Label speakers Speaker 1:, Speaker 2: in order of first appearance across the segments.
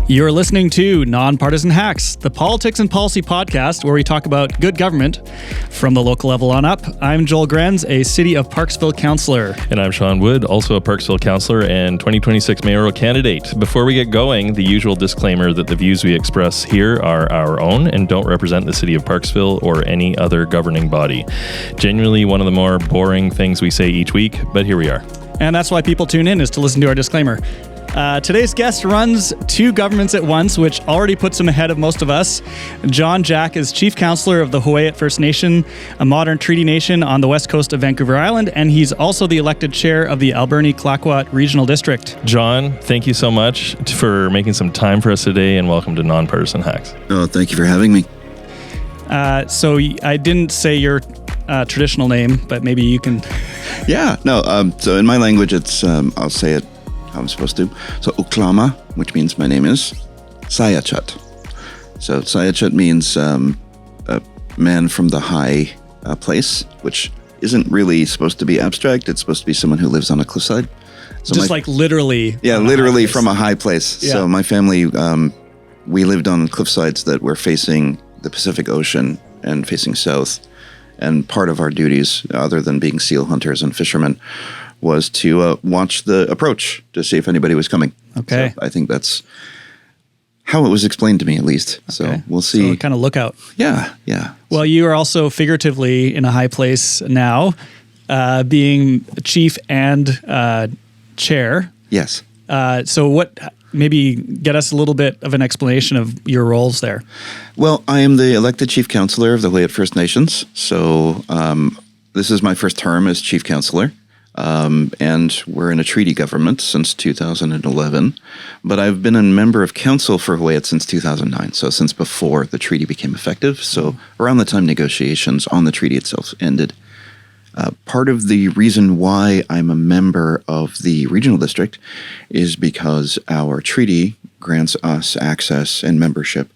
Speaker 1: You're listening to Nonpartisan Hacks, the politics and policy podcast where we talk about good government from the local level on up. I'm Joel Grenz, a City of Parksville councillor.
Speaker 2: And I'm Sean Wood, also a Parksville councillor and 2026 mayoral candidate. Before we get going, the usual disclaimer that the views we express here are our own and don't represent the City of Parksville or any other governing body. Genuinely one of the more boring things we say each week, but here we are.
Speaker 1: And that's why people tune in, is to listen to our disclaimer. Today's guest runs two governments at once, which already puts him ahead of most of us. John Jack is Chief Councillor of the Huu-ay-aht First Nation, a modern treaty nation on the west coast of Vancouver Island, and he's also the elected chair of the Alberni-Clayoquot Regional District.
Speaker 2: John, thank you so much for making some time for us today, and welcome to Nonpartisan Hacks.
Speaker 3: Oh, thank you for having me.
Speaker 1: So I didn't say your traditional name, but maybe you can...
Speaker 3: So in my language, it's, I'll say it how I'm supposed to. So Uklama, which means my name is Sayaačatḥ. So Sayaačatḥ means a man from the high place, which isn't really supposed to be abstract. It's supposed to be someone who lives on a cliffside. So
Speaker 1: literally.
Speaker 3: Yeah, literally from a high place.
Speaker 1: Yeah.
Speaker 3: So my family, we lived on cliffsides that were facing the Pacific Ocean and facing south. And part of our duties, other than being seal hunters and fishermen, was to watch the approach to see if anybody was coming.
Speaker 1: Okay.
Speaker 3: So I think that's how it was explained to me, at least. Okay. So we'll see.
Speaker 1: So kind of look out.
Speaker 3: Yeah.
Speaker 1: Well, you are also figuratively in a high place now, being chief and chair.
Speaker 3: Yes.
Speaker 1: So what... Maybe get us a little bit of an explanation of your roles there.
Speaker 3: Well, I am the elected chief councillor of the Huu-ay-aht First Nations. So this is my first term as chief councillor. And we're in a treaty government since 2011. But I've been a member of council for Huu-ay-aht since 2009. So since before the treaty became effective. So around the time negotiations on the treaty itself ended. Part of the reason why I'm a member of the regional district is because our treaty grants us access and membership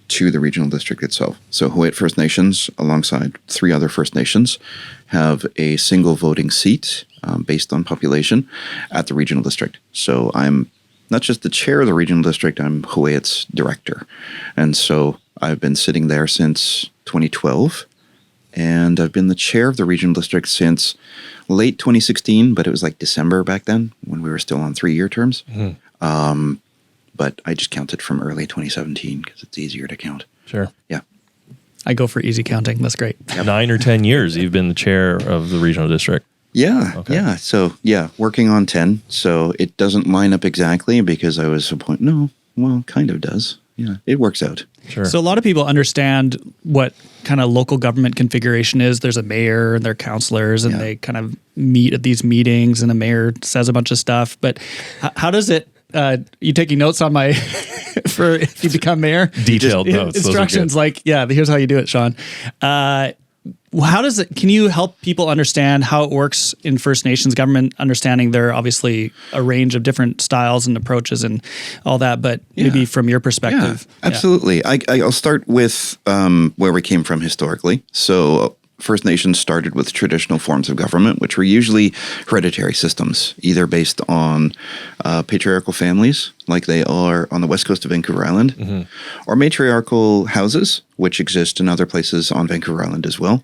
Speaker 3: to the regional district itself. So Huu-ay-aht First Nations, alongside 3 other First Nations, have a single voting seat based on population at the regional district. So I'm not just the chair of the regional district, I'm Huu-ay-aht's director. And so I've been sitting there since 2012. And I've been the chair of the regional district since late 2016, but it was like December back then when we were still on 3-year terms. Mm-hmm. But I just counted from early 2017 because it's easier to count.
Speaker 2: Sure.
Speaker 3: Yeah.
Speaker 1: I go for easy counting. That's great.
Speaker 2: 9 or 10 years you've been the chair of the regional district.
Speaker 3: Yeah.
Speaker 2: Okay.
Speaker 3: Yeah. So, working on 10. So it doesn't line up exactly because I was appointed. No, well, kind of does. Yeah, it works out.
Speaker 2: Sure.
Speaker 1: So a lot of people understand what kind of local government configuration is. There's a mayor and their councillors, and they kind of meet at these meetings, and the mayor says a bunch of stuff. But how does it? You taking notes on my for if you become mayor?
Speaker 2: Detailed notes.
Speaker 1: Instructions like, here's how you do it, Sean. How does it? Can you help people understand how it works in First Nations government? Understanding there are obviously a range of different styles and approaches and all that, but maybe from your perspective.
Speaker 3: Yeah, absolutely. I'll start with where we came from historically. So First Nations started with traditional forms of government, which were usually hereditary systems, either based on patriarchal families, like they are on the west coast of Vancouver Island, mm-hmm. or matriarchal houses, which exist in other places on Vancouver Island as well.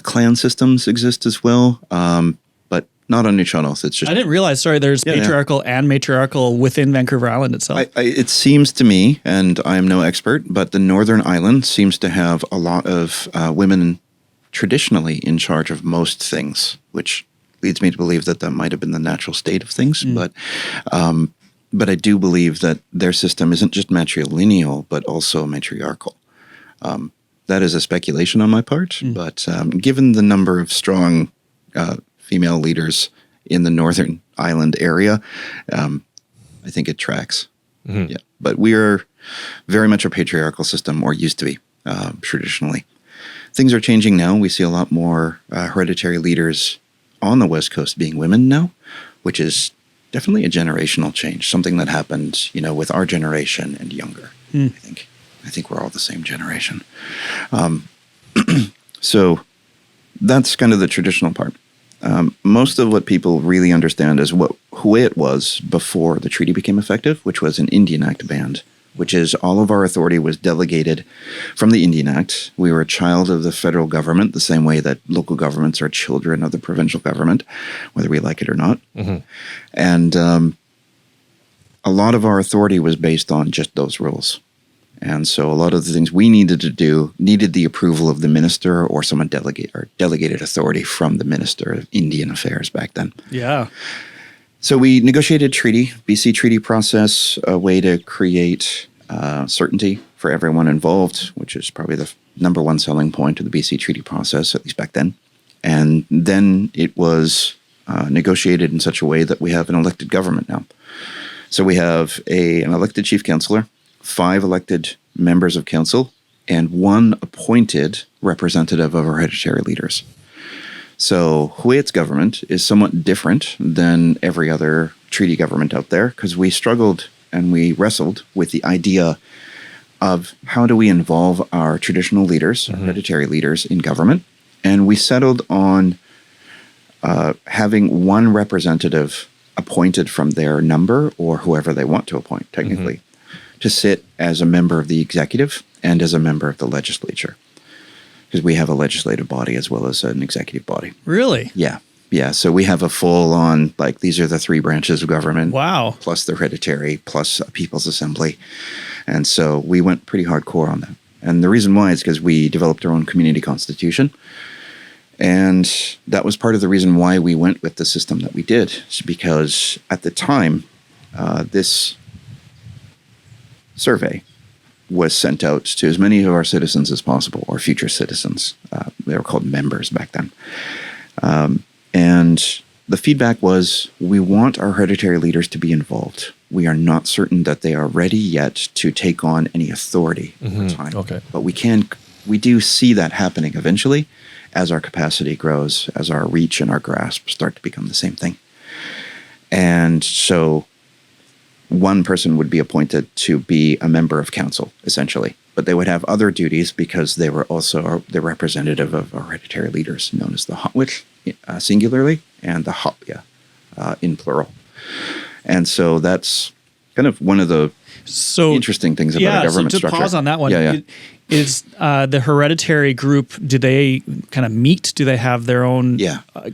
Speaker 3: Clan systems exist as well, but not on Nishanos. It's just
Speaker 1: I didn't realize. Sorry, there's patriarchal and matriarchal within Vancouver Island itself.
Speaker 3: It seems to me, and I am no expert, but the Northern Island seems to have a lot of women traditionally in charge of most things, which leads me to believe that might have been the natural state of things. But I do believe that their system isn't just matrilineal, but also matriarchal. That is a speculation on my part, but given the number of strong female leaders in the Northern Island area, I think it tracks. Mm-hmm. Yeah, but we are very much a patriarchal system, or used to be traditionally. Things are changing now. We see a lot more hereditary leaders on the West Coast being women now, which is definitely a generational change, something that happened, with our generation and younger. I think we're all the same generation. So that's kind of the traditional part. Most of what people really understand is what Huu-ay-aht was before the treaty became effective, which was an Indian Act band which is all of our authority was delegated from the Indian Act. We were a child of the federal government, the same way that local governments are children of the provincial government, whether we like it or not. And a lot of our authority was based on just those rules. And so a lot of the things we needed to do needed the approval of the minister or someone delegated authority from the Minister of Indian Affairs back then.
Speaker 1: Yeah.
Speaker 3: So we negotiated treaty, BC treaty process, a way to create certainty for everyone involved, which is probably the number one selling point of the BC treaty process, at least back then. And then it was negotiated in such a way that we have an elected government now. So we have an elected chief councillor, 5 elected members of council, and 1 appointed representative of our hereditary leaders. So Huu-ay-aht's government is somewhat different than every other treaty government out there because we struggled and we wrestled with the idea of how do we involve our traditional leaders, our hereditary leaders in government. And we settled on having 1 representative appointed from their number or whoever they want to appoint, technically, to sit as a member of the executive and as a member of the legislature. Because we have a legislative body as well as an executive body.
Speaker 1: Really?
Speaker 3: Yeah. Yeah. So we have a full-on, like, these are the 3 branches of government.
Speaker 1: Wow.
Speaker 3: Plus the hereditary, plus a people's assembly. And so we went pretty hardcore on that. And the reason why is because we developed our own community constitution. And that was part of the reason why we went with the system that we did. It's because at the time, this survey was sent out to as many of our citizens as possible, or future citizens. They were called members back then. And the feedback was, we want our hereditary leaders to be involved. We are not certain that they are ready yet to take on any authority over time.
Speaker 2: Okay.
Speaker 3: But we do see that happening eventually as our capacity grows, as our reach and our grasp start to become the same thing. And so 1 person would be appointed to be a member of council, essentially. But they would have other duties because they were also the representative of our hereditary leaders, known as the Huu-ay-aht, singularly, and the Huu-ay-aht in plural. And so that's kind of one of the interesting things about a government structure.
Speaker 1: So to pause on that one, is the hereditary group, do they kind of meet? Do they have their own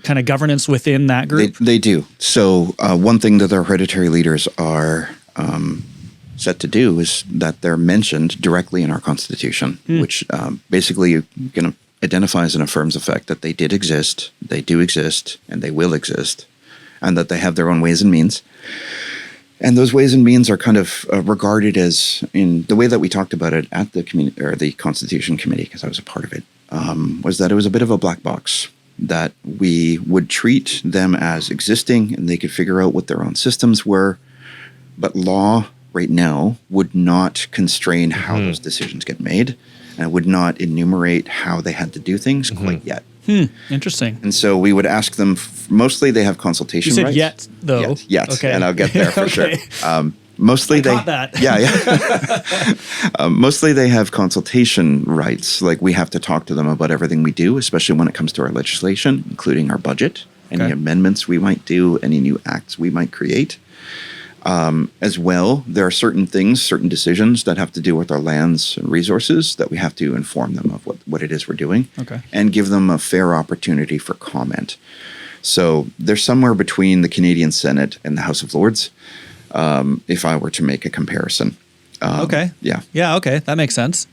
Speaker 1: kind of governance within that group?
Speaker 3: They do. So one thing that our hereditary leaders are set to do is that they're mentioned directly in our constitution, which basically kind of identifies and affirms the fact that they did exist, they do exist, and they will exist, and that they have their own ways and means. And those ways and means are kind of regarded as, in the way that we talked about it at the community or the Constitution Committee, because I was a part of it, was that it was a bit of a black box, that we would treat them as existing and they could figure out what their own systems were, but law right now would not constrain how those decisions get made, and it would not enumerate how they had to do things quite yet.
Speaker 1: Interesting.
Speaker 3: And so we would ask them, mostly they have consultation rights.
Speaker 1: You said yet, though.
Speaker 3: Yet.
Speaker 1: Okay.
Speaker 3: And I'll get there for sure. Mostly
Speaker 1: caught that.
Speaker 3: Mostly they have consultation rights. Like, we have to talk to them about everything we do, especially when it comes to our legislation, including our budget, any amendments we might do, any new acts we might create. As well, there are certain things, certain decisions that have to do with our lands and resources that we have to inform them of what it is we're doing and give them a fair opportunity for comment. So they're somewhere between the Canadian Senate and the House of Lords, if I were to make a comparison.
Speaker 1: Yeah, okay. That makes sense.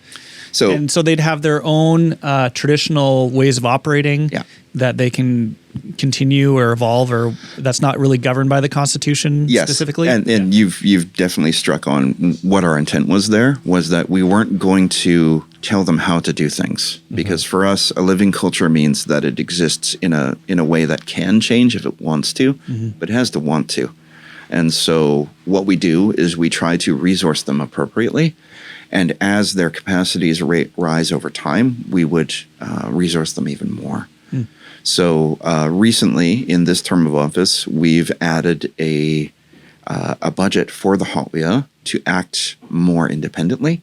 Speaker 3: So
Speaker 1: they'd have their own traditional ways of operating that they can continue or evolve, or that's not really governed by the Constitution specifically?
Speaker 3: And you've definitely struck on what our intent was there, was that we weren't going to tell them how to do things. Because for us, a living culture means that it exists in a way that can change if it wants to, but it has to want to. And so what we do is we try to resource them appropriately. And as their capacities rise over time, we would resource them even more. So recently, in this term of office, we've added a budget for the Huu-ay-aht to act more independently.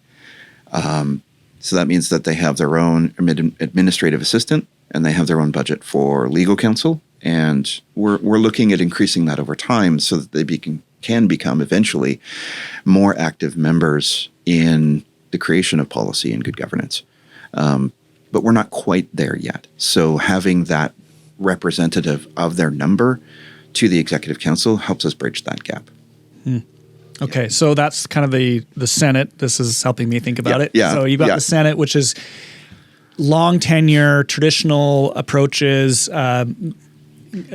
Speaker 3: So that means that they have their own administrative assistant, and they have their own budget for legal counsel. And we're looking at increasing that over time so that they can become eventually more active members in the creation of policy and good governance. But we're not quite there yet. So having that representative of their number to the Executive Council helps us bridge that gap.
Speaker 1: Okay, so that's kind of the Senate. This is helping me think about it.
Speaker 3: Yeah,
Speaker 1: So you've got the Senate, which is long tenure, traditional approaches,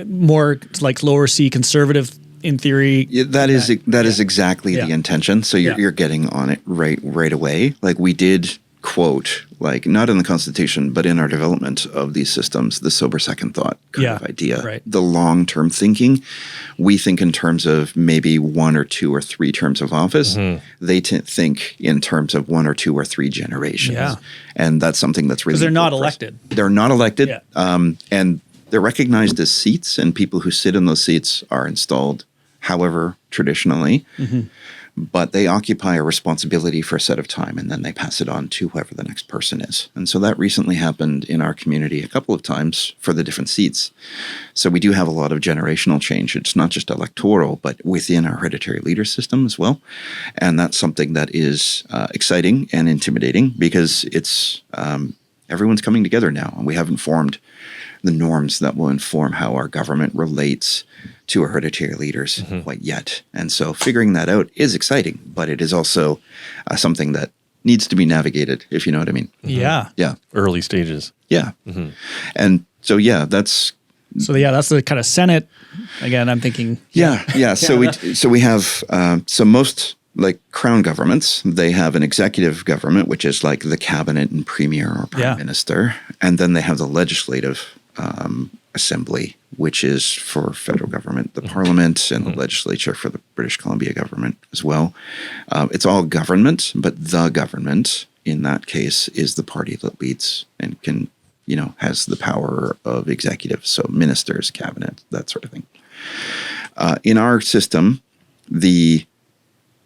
Speaker 1: more like lower C conservative in theory.
Speaker 3: Yeah, that is exactly the intention. So you're getting on it right away. Like we did quote, like not in the Constitution, but in our development of these systems, the sober second thought kind of idea,
Speaker 1: right.
Speaker 3: The long-term thinking. We think in terms of maybe 1 or 2 or 3 terms of office. They think in terms of 1 or 2 or 3 generations.
Speaker 1: Yeah.
Speaker 3: And that's something that's really
Speaker 1: because they're not
Speaker 3: important
Speaker 1: elected.
Speaker 3: They're not elected.
Speaker 1: Yeah.
Speaker 3: And they're recognized as seats, and people who sit in those seats are installed, however, traditionally. But they occupy a responsibility for a set of time, and then they pass it on to whoever the next person is. And so that recently happened in our community a couple of times for the different seats. So we do have a lot of generational change. It's not just electoral, but within our hereditary leader system as well. And that's something that is exciting and intimidating because it's everyone's coming together now, and we haven't formed the norms that will inform how our government relates to our hereditary leaders quite yet. And so figuring that out is exciting, but it is also something that needs to be navigated, if you know what I mean.
Speaker 1: Yeah.
Speaker 3: Yeah.
Speaker 2: Early stages.
Speaker 3: Yeah. And so, that's...
Speaker 1: So that's the kind of Senate. Again, I'm thinking.
Speaker 3: Yeah. So we have, most like crown governments, they have an executive government, which is like the cabinet and premier or prime minister. And then they have the legislative assembly, which is for federal government, the parliament, and the legislature for the British Columbia government as well. It's all government, but the government in that case is the party that leads and can, has the power of executive. So ministers, cabinet, that sort of thing. In our system, the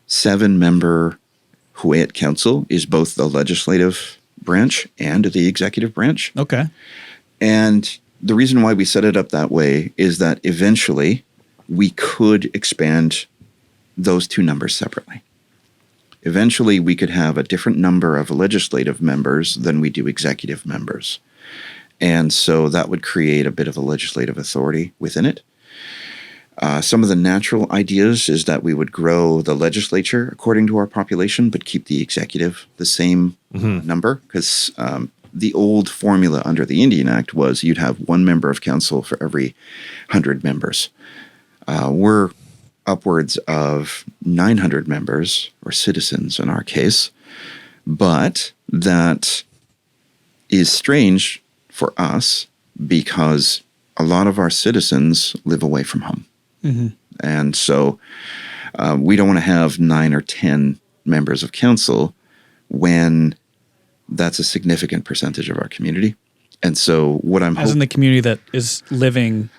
Speaker 3: 7-member Huu-ay-aht Council is both the legislative branch and the executive branch.
Speaker 1: Okay.
Speaker 3: And the reason why we set it up that way is that eventually we could expand those 2 numbers separately. Eventually we could have a different number of legislative members than we do executive members. And so that would create a bit of a legislative authority within it. Some of the natural ideas is that we would grow the legislature according to our population, but keep the executive the same number, because the old formula under the Indian Act was you'd have 1 member of council for every 100 members. We're upwards of 900 members, or citizens in our case, but that is strange for us because a lot of our citizens live away from home. And so we don't want to have 9 or 10 members of council when that's a significant percentage of our community. And so what I'm
Speaker 1: in the community that is living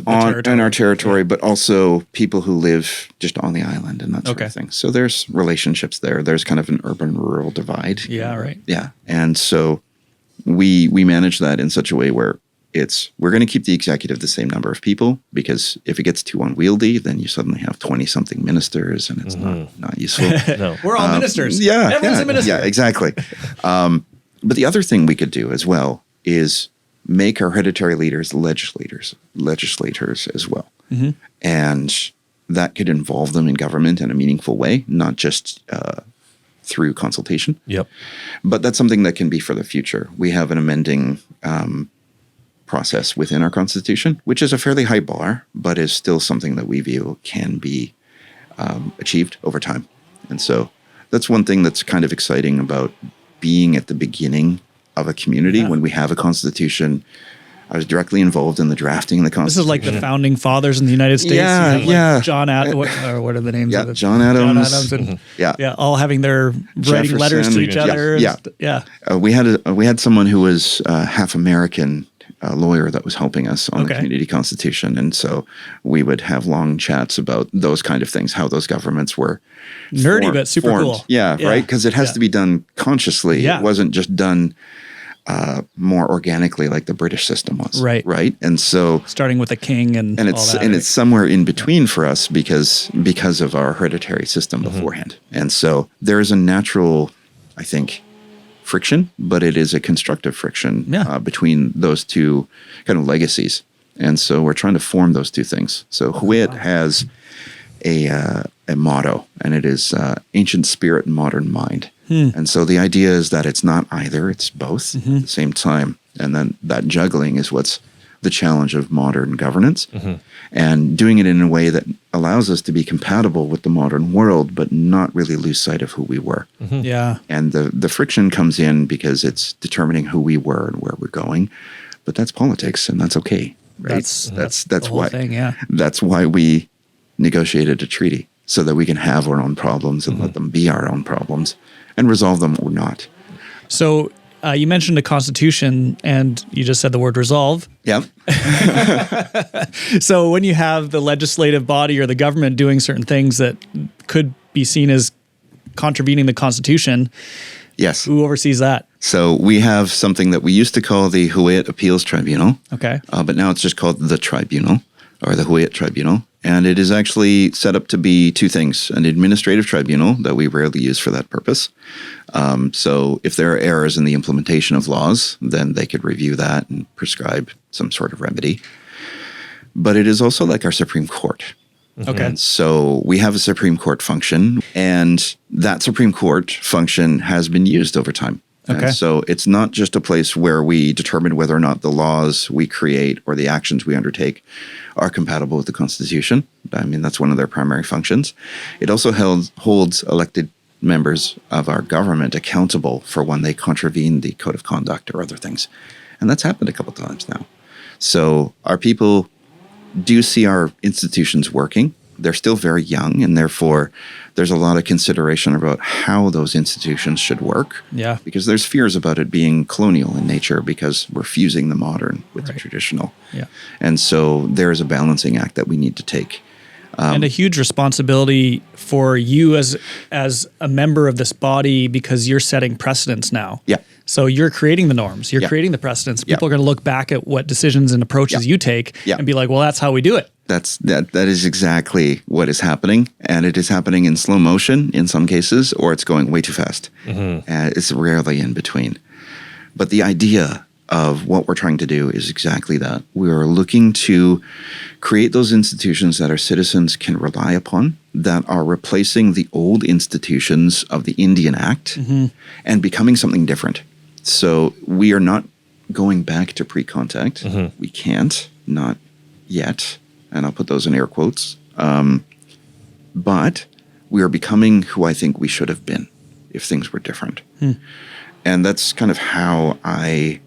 Speaker 3: on our territory, but also people who live just on the island and that sort of thing. So there's relationships there. There's kind of an urban-rural divide.
Speaker 1: Yeah, right.
Speaker 3: Yeah. And so we manage that in such a way where we're going to keep the executive the same number of people, because if it gets too unwieldy, then you suddenly have 20-something ministers, and it's not useful.
Speaker 1: No. We're all ministers.
Speaker 3: Yeah.
Speaker 1: Everyone's a minister.
Speaker 3: Yeah, exactly. But the other thing we could do as well is make our hereditary leaders legislators as well. And that could involve them in government in a meaningful way, not just through consultation.
Speaker 2: Yep.
Speaker 3: But that's something that can be for the future. We have an amending process within our Constitution, which is a fairly high bar, but is still something that we view can be achieved over time. And so that's one thing that's kind of exciting about being at the beginning of a community when we have a Constitution. I was directly involved in the drafting of the Constitution.
Speaker 1: This is like the founding fathers in the United States.
Speaker 3: Yeah.
Speaker 1: John Adams, or what are the names of it?
Speaker 3: John Adams.
Speaker 1: And, all having their writing letters to each other. We had someone who was half American, a lawyer that was helping us on the community constitution. And so we would have long chats about those kind of things, how those governments were nerdy, but super
Speaker 3: formed.
Speaker 1: Cool.
Speaker 3: Yeah, right? Because it has to be done consciously.
Speaker 1: Yeah.
Speaker 3: It wasn't just done more organically like the British system was.
Speaker 1: Right.
Speaker 3: And so
Speaker 1: starting with the king and
Speaker 3: it's
Speaker 1: all that,
Speaker 3: it's somewhere in between for us because of our hereditary system beforehand. And so there is a natural, I think, friction, but it is a constructive friction between those two kind of legacies. And so we're trying to form those two things. So Huu-ay-aht has a motto, and it is ancient spirit and modern mind. And so the idea is that it's not either, it's both at the same time. And then that juggling is what's the challenge of modern governance, and doing it in a way that allows us to be compatible with the modern world, but not really lose sight of who we were.
Speaker 1: Yeah.
Speaker 3: And the friction comes in because it's determining who we were and where we're going. But that's politics, and that's okay. Right? That's
Speaker 1: the whole
Speaker 3: why
Speaker 1: thing, yeah.
Speaker 3: That's why we negotiated a treaty, so that we can have our own problems and let them be our own problems and resolve them or not.
Speaker 1: So you mentioned a constitution, and you just said the word resolve.
Speaker 3: Yeah.
Speaker 1: So when you have the legislative body or the government doing certain things that could be seen as contravening the constitution,
Speaker 3: Yes.
Speaker 1: who oversees that?
Speaker 3: So we have something that we used to call the Huu-ay-aht Appeals Tribunal.
Speaker 1: Okay.
Speaker 3: But now it's just called the Tribunal, or the Huu-ay-aht Tribunal. And it is actually set up to be two things: an administrative tribunal that we rarely use for that purpose. So if there are errors in the implementation of laws, then they could review that and prescribe some sort of remedy. But it is also like our Supreme Court.
Speaker 1: Okay.
Speaker 3: And so we have a Supreme Court function, and that Supreme Court function has been used over time.
Speaker 1: Okay.
Speaker 3: And so it's not just a place where we determine whether or not the laws we create or the actions we undertake are compatible with the Constitution. I mean, that's one of their primary functions. It also holds elected members of our government accountable for when they contravene the code of conduct or other things. And that's happened a couple of times now. So our people do see our institutions working. They're still very young, and therefore there's a lot of consideration about how those institutions should work.
Speaker 1: Yeah.
Speaker 3: Because there's fears about it being colonial in nature because we're fusing the modern with the traditional.
Speaker 1: Yeah.
Speaker 3: And so there is a balancing act that we need to take.
Speaker 1: And a huge responsibility for you as a member of this body, because you're setting precedents now.
Speaker 3: Yeah.
Speaker 1: So you're creating the norms. You're
Speaker 3: Yeah.
Speaker 1: creating the precedents.
Speaker 3: Yeah.
Speaker 1: People are going to look back at what decisions and approaches you take and be like, well, that's how we do it.
Speaker 3: That is exactly what is happening, and it is happening in slow motion in some cases, or it's going way too fast. It's rarely in between. But the idea of what we're trying to do is exactly that. We are looking to create those institutions that our citizens can rely upon, that are replacing the old institutions of the Indian Act and becoming something different. So we are not going back to pre-contact. We can't, not yet. And I'll put those in air quotes. But we are becoming who I think we should have been if things were different. And that's kind of how I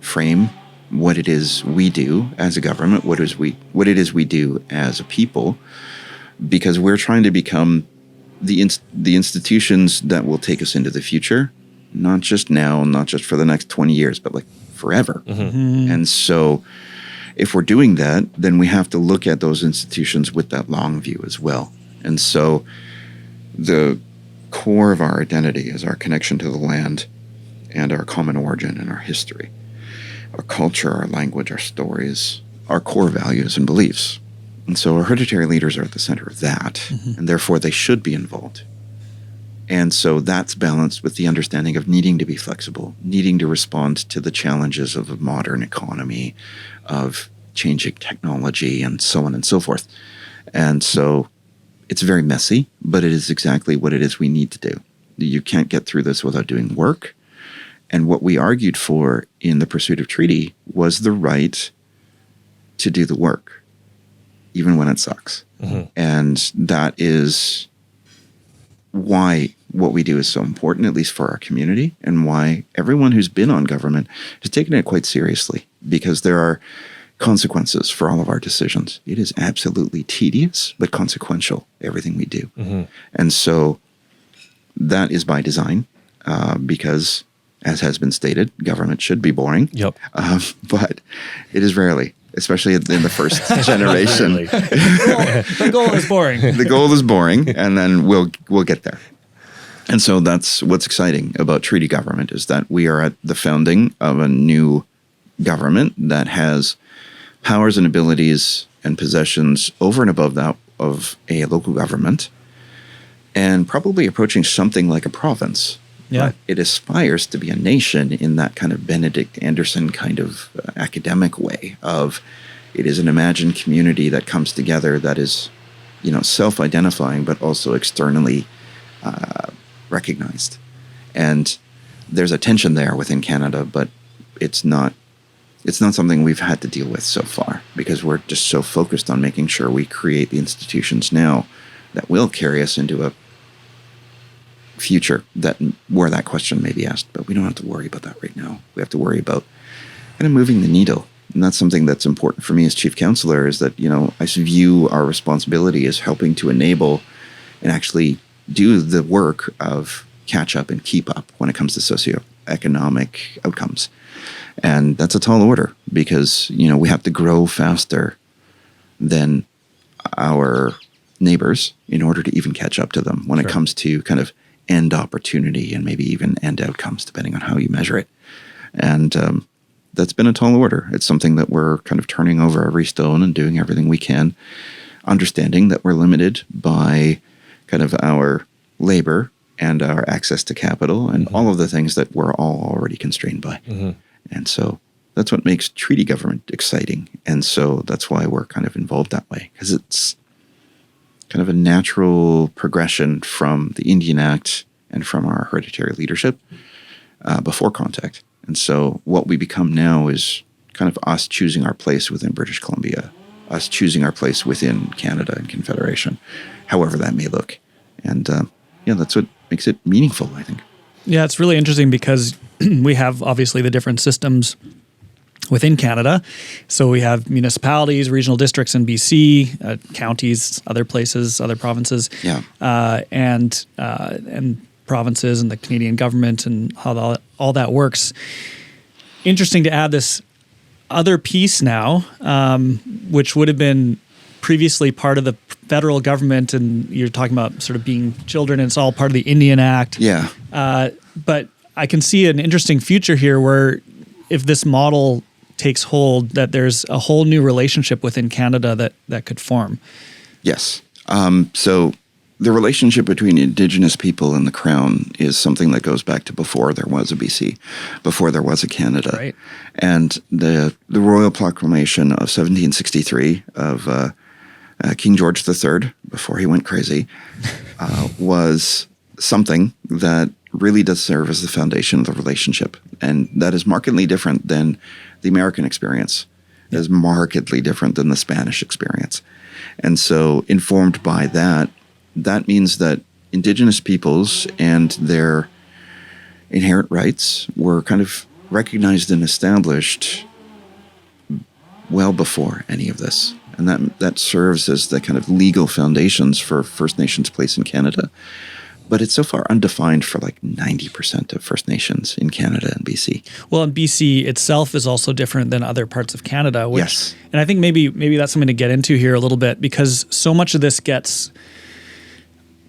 Speaker 3: frame what it is we do as a government, what it is we do as a people, because we're trying to become the institutions that will take us into the future, not just now, not just for the next 20 years, but like forever. And so if we're doing that, then we have to look at those institutions with that long view as well. And so the core of our identity is our connection to the land and our common origin and our history, our culture, our language, our stories, our core values and beliefs. And so our hereditary leaders are at the center of that, and therefore they should be involved. And so that's balanced with the understanding of needing to be flexible, needing to respond to the challenges of a modern economy, of changing technology, and so on and so forth. And so it's very messy, but it is exactly what it is we need to do. You can't get through this without doing work. And what we argued for in the pursuit of treaty was the right to do the work, even when it sucks. And that is why what we do is so important, at least for our community, and why everyone who's been on government has taken it quite seriously, because there are consequences for all of our decisions. It is absolutely tedious, but consequential, everything we do. And so that is by design, because, as has been stated, government should be boring. But it is rarely, especially in the first generation.
Speaker 1: The goal is boring.
Speaker 3: The goal is boring, and then we'll get there. And so that's what's exciting about treaty government, is that we are at the founding of a new government that has powers and abilities and possessions over and above that of a local government, and probably approaching something like a province.
Speaker 1: Yeah.
Speaker 3: But it aspires to be a nation in that kind of Benedict Anderson kind of academic way of, it is an imagined community that comes together that is, self-identifying, but also externally recognized. And there's a tension there within Canada, but it's not something we've had to deal with so far, because we're just so focused on making sure we create the institutions now that will carry us into a future where that question may be asked. But we don't have to worry about that right now. We have to worry about kind of moving the needle. And that's something that's important for me as chief councillor, is that, I view our responsibility as helping to enable and actually do the work of catch up and keep up when it comes to socioeconomic outcomes. And that's a tall order, because, we have to grow faster than our neighbors in order to even catch up to them when it comes to kind of end opportunity and maybe even end outcomes, depending on how you measure it. And that's been a tall order. It's something that we're kind of turning over every stone and doing everything we can, understanding that we're limited by kind of our labor and our access to capital and all of the things that we're all already constrained by. And so that's what makes treaty government exciting. And so that's why we're kind of involved that way, because it's kind of a natural progression from the Indian Act and from our hereditary leadership before contact. And so what we become now is kind of us choosing our place within British Columbia, us choosing our place within Canada and Confederation, however that may look. And that's what makes it meaningful, I think.
Speaker 1: Yeah, it's really interesting because we have obviously the different systems within Canada. So we have municipalities, regional districts in BC, counties, other places, other provinces, and provinces and the Canadian government and how all that works. Interesting to add this other piece now, which would have been previously part of the federal government, and you're talking about sort of being children, and it's all part of the Indian Act.
Speaker 3: Yeah.
Speaker 1: But I can see an interesting future here where if this model takes hold, that there's a whole new relationship within Canada that could form.
Speaker 3: Yes. So the relationship between Indigenous people and the Crown is something that goes back to before there was a BC, before there was a Canada.
Speaker 1: Right.
Speaker 3: And the Royal Proclamation of 1763 of King George III, before he went crazy, was something that really does serve as the foundation of the relationship. And that is markedly different than the American experience. It is markedly different than the Spanish experience. And so informed by that, that means that Indigenous peoples and their inherent rights were kind of recognized and established well before any of this. And that serves as the kind of legal foundations for First Nations place in Canada. But it's so far undefined for like 90% of First Nations in Canada and BC.
Speaker 1: Well, and BC itself is also different than other parts of Canada. Which,
Speaker 3: yes.
Speaker 1: And I think maybe that's something to get into here a little bit, because so much of this gets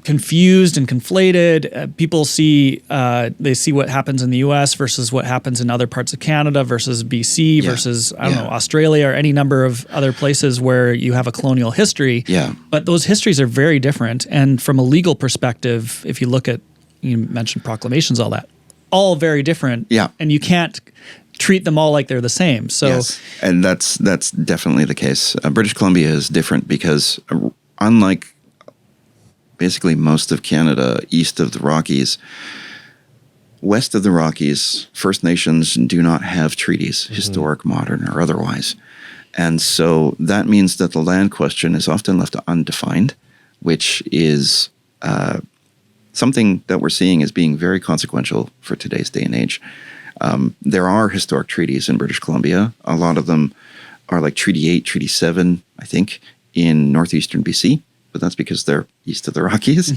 Speaker 1: confused and conflated. People see what happens in the U.S. versus what happens in other parts of Canada versus BC versus, I don't know, Australia or any number of other places where you have a colonial history.
Speaker 3: Yeah.
Speaker 1: But those histories are very different. And from a legal perspective, if you look at, you mentioned proclamations, all that, all very different.
Speaker 3: Yeah.
Speaker 1: And you can't treat them all like they're the same. So,
Speaker 3: yes. And that's definitely the case. British Columbia is different because unlike basically most of Canada east of the Rockies, west of the Rockies, First Nations do not have treaties, historic, modern, or otherwise. And so that means that the land question is often left undefined, which is something that we're seeing as being very consequential for today's day and age. There are historic treaties in British Columbia. A lot of them are like Treaty 8, Treaty 7, I think, in northeastern BC. But that's because they're east of the Rockies.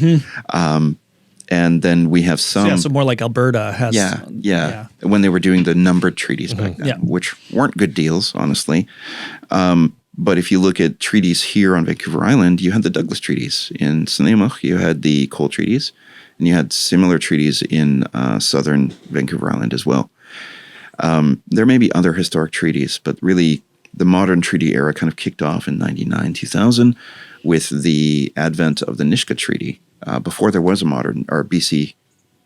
Speaker 3: And then we have some...
Speaker 1: so more like Alberta has...
Speaker 3: Yeah. When they were doing the numbered treaties back then, which weren't good deals, honestly. But if you look at treaties here on Vancouver Island, you had the Douglas treaties. In Sayaačatḥ, you had the coal treaties. And you had similar treaties in southern Vancouver Island as well. There may be other historic treaties, but really the modern treaty era kind of kicked off in 99, 2000 with the advent of the Nisga'a Treaty. Before there was a modern or BC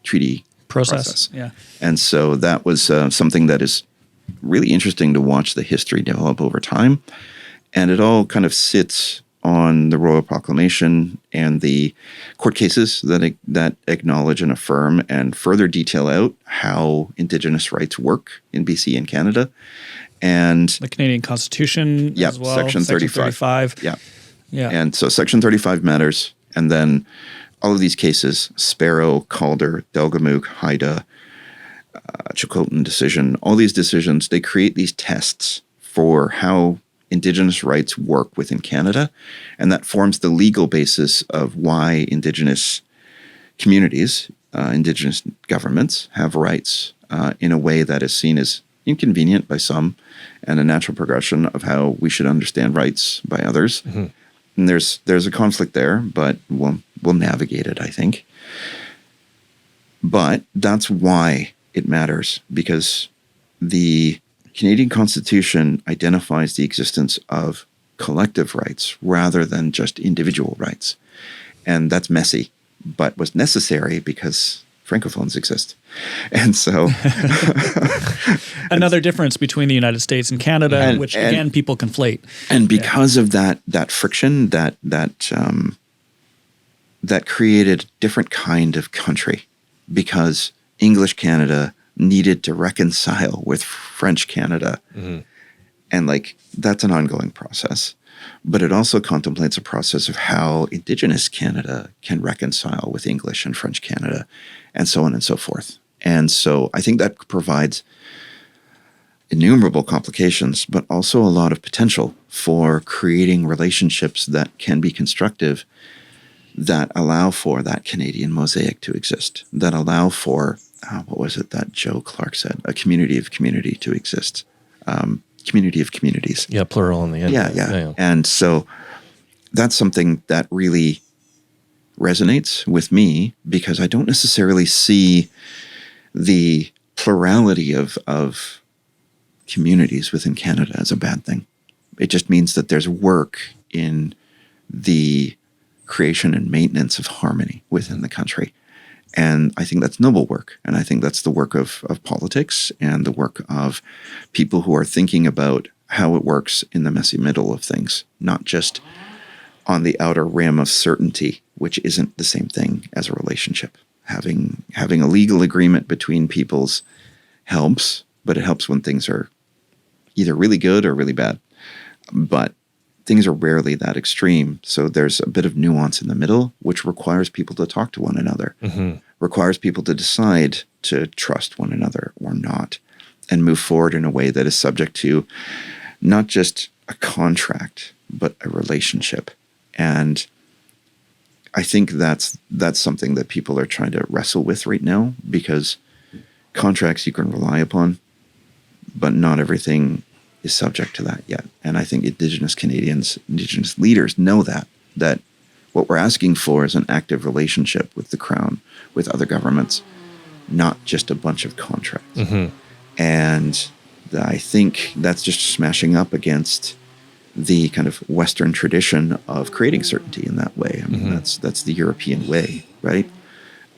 Speaker 3: treaty process.
Speaker 1: Yeah.
Speaker 3: And so that was something that is really interesting to watch the history develop over time. And it all kind of sits on the Royal Proclamation and the court cases that acknowledge and affirm and further detail out how Indigenous rights work in BC and Canada. And
Speaker 1: the Canadian Constitution as well.
Speaker 3: Section 35. Yeah.
Speaker 1: Yeah.
Speaker 3: And so Section 35 matters. And then all of these cases, Sparrow, Calder, Delgamuukw, Haida, Chilcotin decision, all these decisions, they create these tests for how Indigenous rights work within Canada. And that forms the legal basis of why Indigenous communities, Indigenous governments have rights in a way that is seen as inconvenient by some and a natural progression of how we should understand rights by others. Mm-hmm. And there's a conflict there, but we'll navigate it, I think. But that's why it matters, because the Canadian Constitution identifies the existence of collective rights rather than just individual rights. And that's messy, but was necessary because Francophones exist. And so
Speaker 1: another difference between the United States and Canada, which again people conflate.
Speaker 3: And because of that friction, that created a different kind of country, because English Canada needed to reconcile with French Canada. Mm-hmm. And that's an ongoing process. But it also contemplates a process of how Indigenous Canada can reconcile with English and French Canada, and so on and so forth. And so I think that provides innumerable complications, but also a lot of potential for creating relationships that can be constructive, that allow for that Canadian mosaic to exist, that allow for, what was it that Joe Clark said? A community of community to exist. Community of communities.
Speaker 2: Yeah, plural in the end.
Speaker 3: Yeah. And so that's something that really resonates with me, because I don't necessarily see the plurality of communities within Canada as a bad thing. It just means that there's work in the creation and maintenance of harmony within the country. And I think that's noble work. And I think that's the work of politics and the work of people who are thinking about how it works in the messy middle of things, not just on the outer rim of certainty, which isn't the same thing as a relationship. Having a legal agreement between peoples helps, but it helps when things are either really good or really bad. But things are rarely that extreme. So there's a bit of nuance in the middle, which requires people to talk to one another, mm-hmm. requires people to decide to trust one another or not, and move forward in a way that is subject to not just a contract, but a relationship. And I think that's something that people are trying to wrestle with right now, because contracts you can rely upon, but not everything is subject to that yet. And I think Indigenous Canadians, Indigenous leaders know that what we're asking for is an active relationship with the Crown, with other governments, not just a bunch of contracts. Mm-hmm. And I think that's just smashing up against the kind of Western tradition of creating certainty in that way. I mean, mm-hmm. that's the European way, right?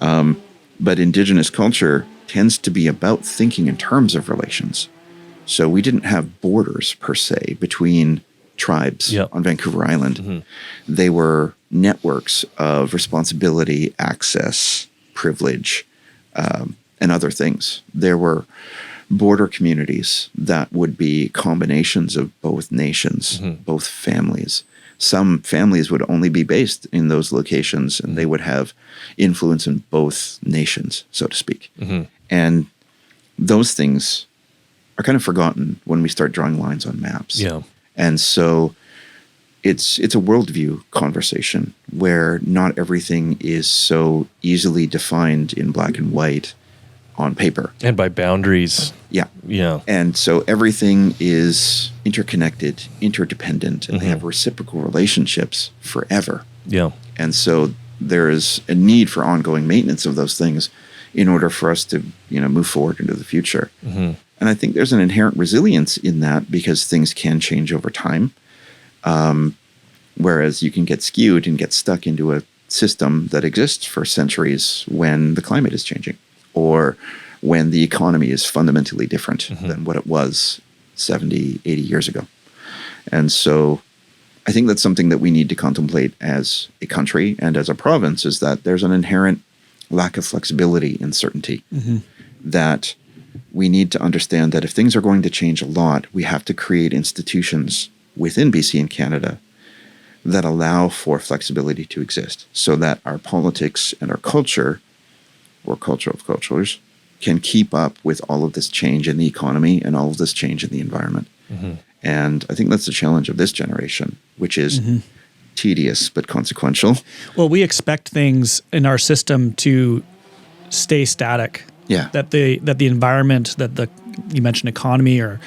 Speaker 3: But Indigenous culture tends to be about thinking in terms of relations. So we didn't have borders, per se, between tribes on Vancouver Island. Mm-hmm. They were networks of responsibility, access, privilege, and other things. There were border communities that would be combinations of both nations, mm-hmm. both families. Some families would only be based in those locations, and they would have influence in both nations, so to speak. Mm-hmm. And those things are kind of forgotten when we start drawing lines on maps. Yeah. And so it's a worldview conversation where not everything is so easily defined in black and white on paper.
Speaker 2: And by boundaries.
Speaker 3: Yeah.
Speaker 2: Yeah.
Speaker 3: And so everything is interconnected, interdependent, and
Speaker 2: mm-hmm.
Speaker 3: they have reciprocal relationships forever.
Speaker 2: Yeah.
Speaker 3: And so there is a need for ongoing maintenance of those things in order for us to, move forward into the future.
Speaker 2: Mm-hmm.
Speaker 3: And I think there's an inherent resilience in that because things can change over time. Whereas you can get skewed and get stuck into a system that exists for centuries when the climate is changing or when the economy is fundamentally different than what it was 70, 80 years ago. And so I think that's something that we need to contemplate as a country and as a province, is that there's an inherent lack of flexibility and certainty that we need to understand that if things are going to change a lot, we have to create institutions within BC and Canada that allow for flexibility to exist so that our politics and our culture, or culture of cultures, can keep up with all of this change in the economy and all of this change in the environment. And I think that's the challenge of this generation, which is tedious but consequential.
Speaker 1: Well, we expect things in our system to stay static.
Speaker 3: Yeah.
Speaker 1: That the environment, you mentioned economy, or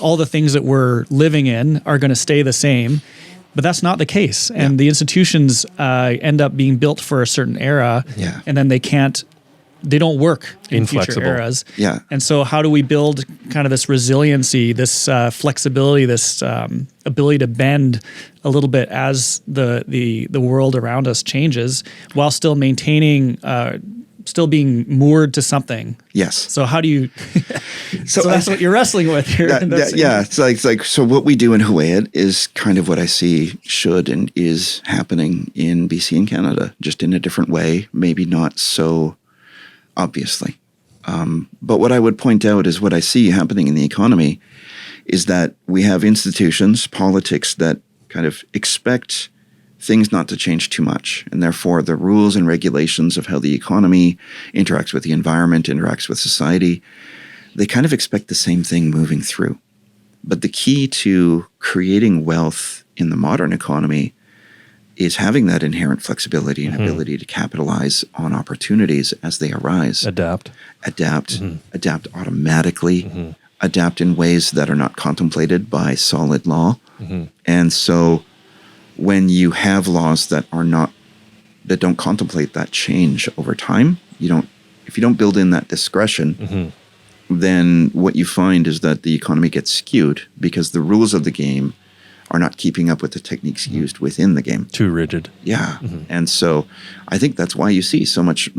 Speaker 1: all the things that we're living in are going to stay the same. But that's not the case. And the institutions end up being built for a certain era, and then they don't work in future eras.
Speaker 3: Yeah.
Speaker 1: And so how do we build kind of this resiliency, this flexibility, this ability to bend a little bit as the world around us changes, while still maintaining, still being moored to something?
Speaker 3: Yes.
Speaker 1: So how do you? So that's what you're wrestling with here.
Speaker 3: It's like so. What we do in Huu-ay-aht is kind of what I see should and is happening in BC and Canada, just in a different way, maybe not so obviously. But what I would point out is what I see happening in the economy is that we have institutions, politics that kind of expect things not to change too much. And therefore, the rules and regulations of how the economy interacts with the environment, interacts with society, they kind of expect the same thing moving through. But the key to creating wealth in the modern economy is having that inherent flexibility and ability to capitalize on opportunities as they arise.
Speaker 2: Adapt
Speaker 3: automatically, adapt in ways that are not contemplated by solid law. And so when you have laws that don't contemplate that change over time, if you don't build in that discretion, then what you find is that the economy gets skewed because the rules of the game are not keeping up with the techniques used within the game.
Speaker 2: Too rigid.
Speaker 3: Yeah. And so I think that's why you see so much,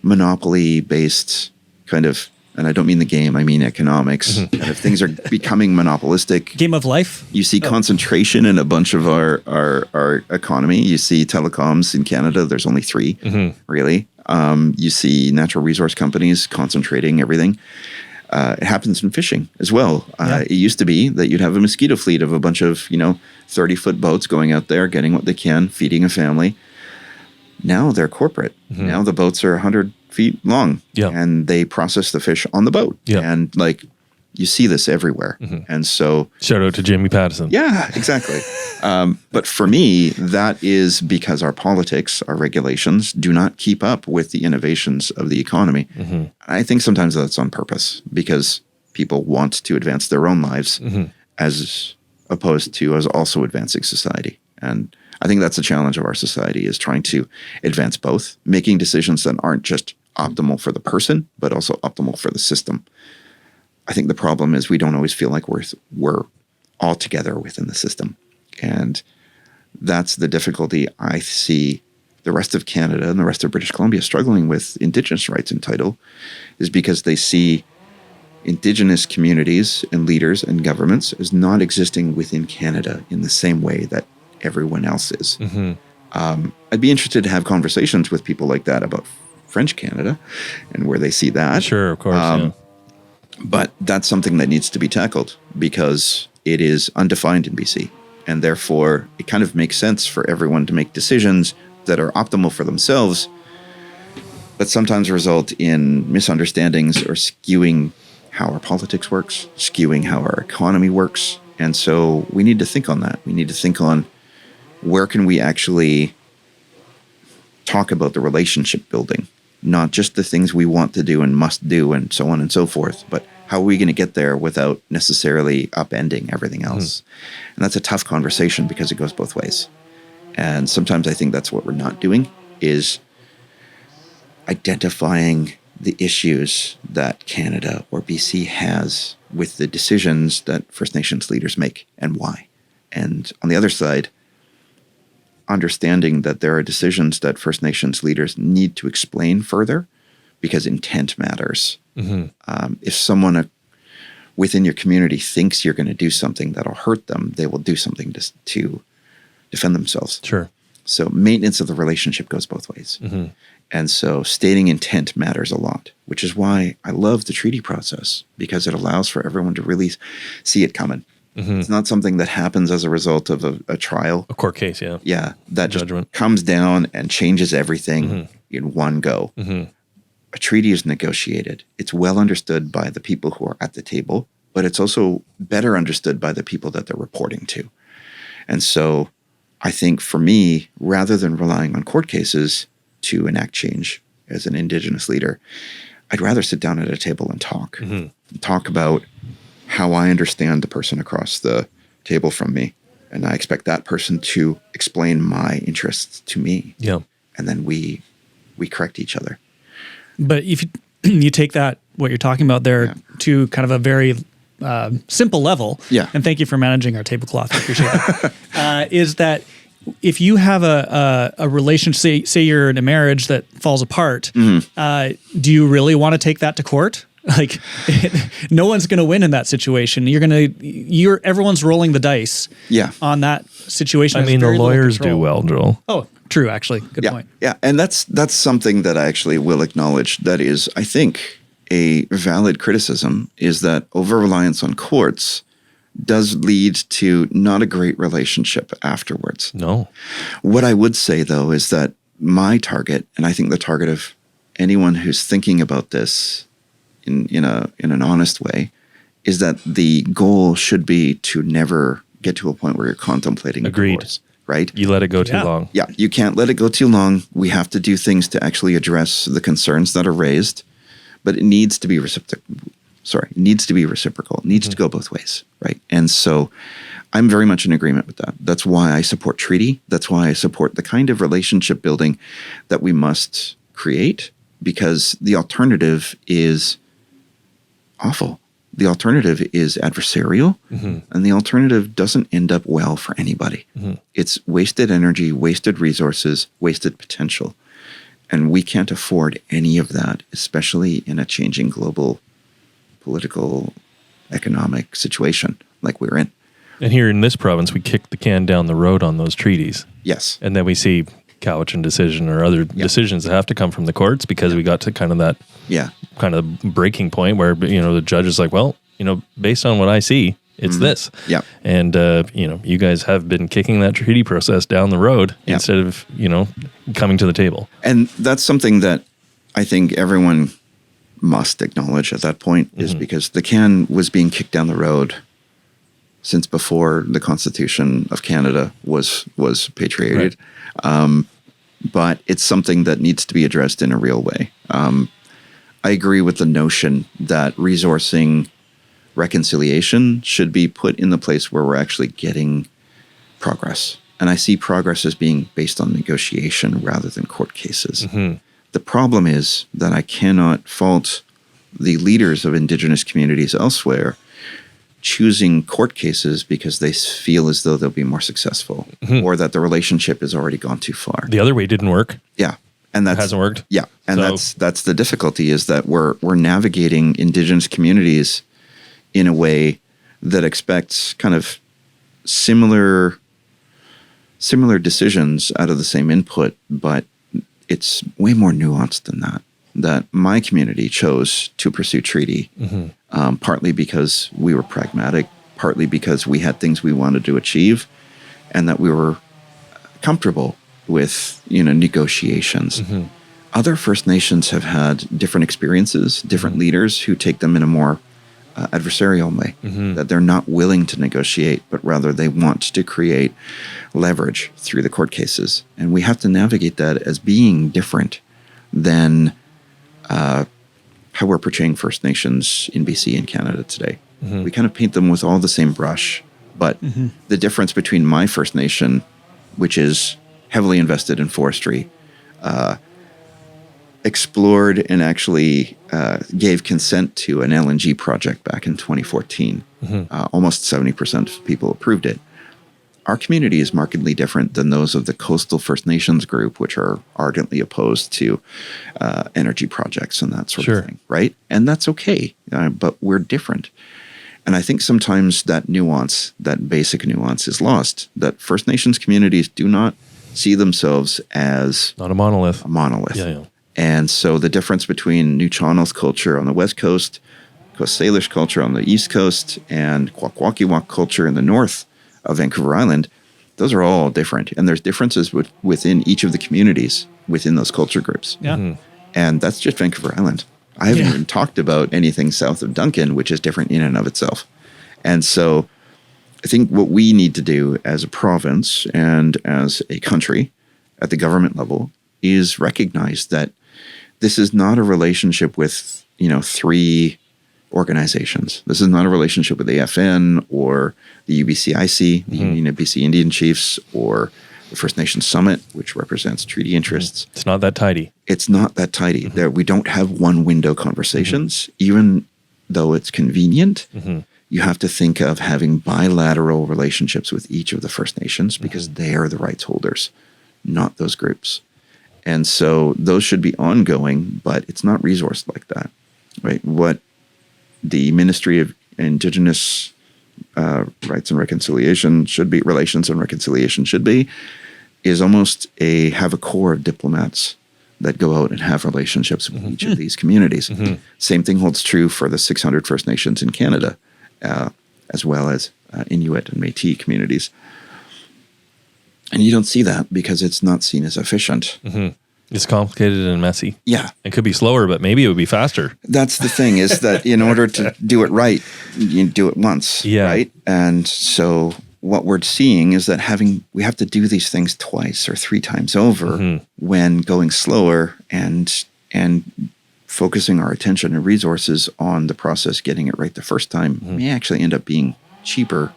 Speaker 3: monopoly-based kind of, and I don't mean the game, I mean economics. Kind of things are becoming monopolistic.
Speaker 1: Game of life.
Speaker 3: You see concentration in a bunch of our economy. You see telecoms in Canada. There's only 3, really. You see natural resource companies concentrating everything. It happens in fishing as well. It used to be that you'd have a mosquito fleet of a bunch of, 30-foot boats going out there, getting what they can, feeding a family. Now they're corporate. Now the boats are 100 feet long, and they process the fish on the boat. And you see this everywhere. And so
Speaker 2: shout out to Jamie Pattison.
Speaker 3: Yeah, exactly. But for me, that is because our politics, our regulations do not keep up with the innovations of the economy. I think sometimes that's on purpose because people want to advance their own lives as opposed to as also advancing society. And I think that's a challenge of our society, is trying to advance both, making decisions that aren't just optimal for the person, but also optimal for the system. I think the problem is we don't always feel like we're all together within the system. And that's the difficulty I see the rest of Canada and the rest of British Columbia struggling with Indigenous rights and title, is because they see Indigenous communities and leaders and governments as not existing within Canada in the same way that everyone else is. I'd be interested to have conversations with people like that about French Canada and where they see that.
Speaker 2: Sure, of course.
Speaker 3: But that's something that needs to be tackled because it is undefined in BC. And therefore, it kind of makes sense for everyone to make decisions that are optimal for themselves, but sometimes result in misunderstandings or skewing how our politics works, skewing how our economy works. And so we need to think on that. We need to think on where can we actually talk about the relationship building, not just the things we want to do and must do and so on and so forth, but how are we going to get there without necessarily upending everything else? And that's a tough conversation because it goes both ways. And sometimes I think that's what we're not doing, is identifying the issues that Canada or BC has with the decisions that First Nations leaders make and why. And on the other side, understanding that there are decisions that First Nations leaders need to explain further because intent matters. If someone within your community thinks you're going to do something that'll hurt them, they will do something to defend themselves.
Speaker 2: Sure.
Speaker 3: So maintenance of the relationship goes both ways. And so stating intent matters a lot, which is why I love the treaty process, because it allows for everyone to really see it coming. It's not something that happens as a result of a trial.
Speaker 2: A court case, yeah.
Speaker 3: Yeah, that
Speaker 2: Judgment.
Speaker 3: just comes down and changes everything in one go. A treaty is negotiated. It's well understood by the people who are at the table, but it's also better understood by the people that they're reporting to. And so I think for me, rather than relying on court cases to enact change as an Indigenous leader, I'd rather sit down at a table and talk. Talk about how I understand the person across the table from me. And I expect that person to explain my interests to me.
Speaker 2: Yeah.
Speaker 3: And then we correct each other.
Speaker 1: But if you take that, what you're talking about there, to kind of a very simple level, and thank you for managing our tablecloth, I appreciate that, is that if you have a relationship, say you're in a marriage that falls apart, do you really want to take that to court? Like, no one's going to win in that situation. Everyone's rolling the dice on that situation.
Speaker 2: I mean, the lawyers do well, Joel.
Speaker 1: Oh, true, actually. Good point.
Speaker 3: Yeah, and that's something that I actually will acknowledge. That is, I think, a valid criticism, is that over-reliance on courts does lead to not a great relationship afterwards.
Speaker 2: No.
Speaker 3: What I would say, though, is that my target, and I think the target of anyone who's thinking about this in an honest way, is that the goal should be to never get to a point where you're contemplating divorce, right?
Speaker 2: You let it go too long.
Speaker 3: Yeah, you can't let it go too long. We have to do things to actually address the concerns that are raised, but it needs to be reciprocal. It needs to be reciprocal. It needs to go both ways, right? And so I'm very much in agreement with that. That's why I support treaty. That's why I support the kind of relationship building that we must create, because the alternative is awful. The alternative is adversarial, and the alternative doesn't end up well for anybody. It's wasted energy, wasted resources, wasted potential. And we can't afford any of that, especially in a changing global political, economic situation like we're in.
Speaker 2: And here in this province, we kick the can down the road on those treaties.
Speaker 3: Yes.
Speaker 2: And then we see Cowichan decision or other decisions that have to come from the courts, because we got to kind of that kind of breaking point where, the judge is like, well, based on what I see, it's this.
Speaker 3: Yeah.
Speaker 2: And, you guys have been kicking that treaty process down the road instead of, coming to the table.
Speaker 3: And that's something that I think everyone must acknowledge at that point, is because the can was being kicked down the road since before the Constitution of Canada was patriated. Right. But it's something that needs to be addressed in a real way. I agree with the notion that resourcing reconciliation should be put in the place where we're actually getting progress. And I see progress as being based on negotiation rather than court cases. The problem is that I cannot fault the leaders of Indigenous communities elsewhere choosing court cases because they feel as though they'll be more successful, or that the relationship has already gone too far.
Speaker 2: The other way didn't work.
Speaker 3: Yeah. And that
Speaker 2: hasn't worked.
Speaker 3: Yeah. And that's the difficulty, is that we're navigating Indigenous communities in a way that expects kind of similar decisions out of the same input, but it's way more nuanced than that. That my community chose to pursue treaty, partly because we were pragmatic, partly because we had things we wanted to achieve, and that we were comfortable with negotiations. Other First Nations have had different experiences, different leaders who take them in a more adversarial way, that they're not willing to negotiate, but rather they want to create leverage through the court cases. And we have to navigate that as being different than how we're portraying First Nations in BC and Canada today. We kind of paint them with all the same brush, but the difference between my First Nation, which is heavily invested in forestry, explored and actually gave consent to an LNG project back in 2014. Almost 70% of people approved it. Our community is markedly different than those of the coastal First Nations group, which are ardently opposed to energy projects and that sort of thing, right? And that's okay, but we're different. And I think sometimes that nuance, that basic nuance, is lost, that First Nations communities do not see themselves as
Speaker 2: not a monolith.
Speaker 3: Yeah. And so the difference between Nuu-chah-nulth culture on the west coast, Coast Salish culture on the east coast, and Kwakwaka'wakw culture in the north of Vancouver Island, those are all different. And there's differences within each of the communities within those culture groups.
Speaker 1: Yeah.
Speaker 3: And that's just Vancouver Island. I haven't even talked about anything south of Duncan, which is different in and of itself. And so I think what we need to do as a province and as a country at the government level is recognize that this is not a relationship with, three organizations. This is not a relationship with AFN or the UBCIC, the Union of BC Indian Chiefs, or the First Nations Summit, which represents treaty interests.
Speaker 2: It's not that tidy.
Speaker 3: It's not that tidy. There, we don't have one window conversations, even though it's convenient. You have to think of having bilateral relationships with each of the First Nations because they are the rights holders, not those groups. And so those should be ongoing, but it's not resourced like that, right? What the Ministry of Indigenous Rights and Reconciliation should be, Relations and Reconciliation should be, is almost have a core of diplomats that go out and have relationships with each of these communities. Same thing holds true for the 600 First Nations in Canada, as well as Inuit and Métis communities. And you don't see that because it's not seen as efficient.
Speaker 2: It's complicated and messy.
Speaker 3: Yeah.
Speaker 2: It could be slower, but maybe it would be faster.
Speaker 3: That's the thing, is that in order to do it right, you do it once, right? And so what we're seeing is that we have to do these things twice or three times over when going slower and focusing our attention and resources on the process, getting it right the first time may actually end up being cheaper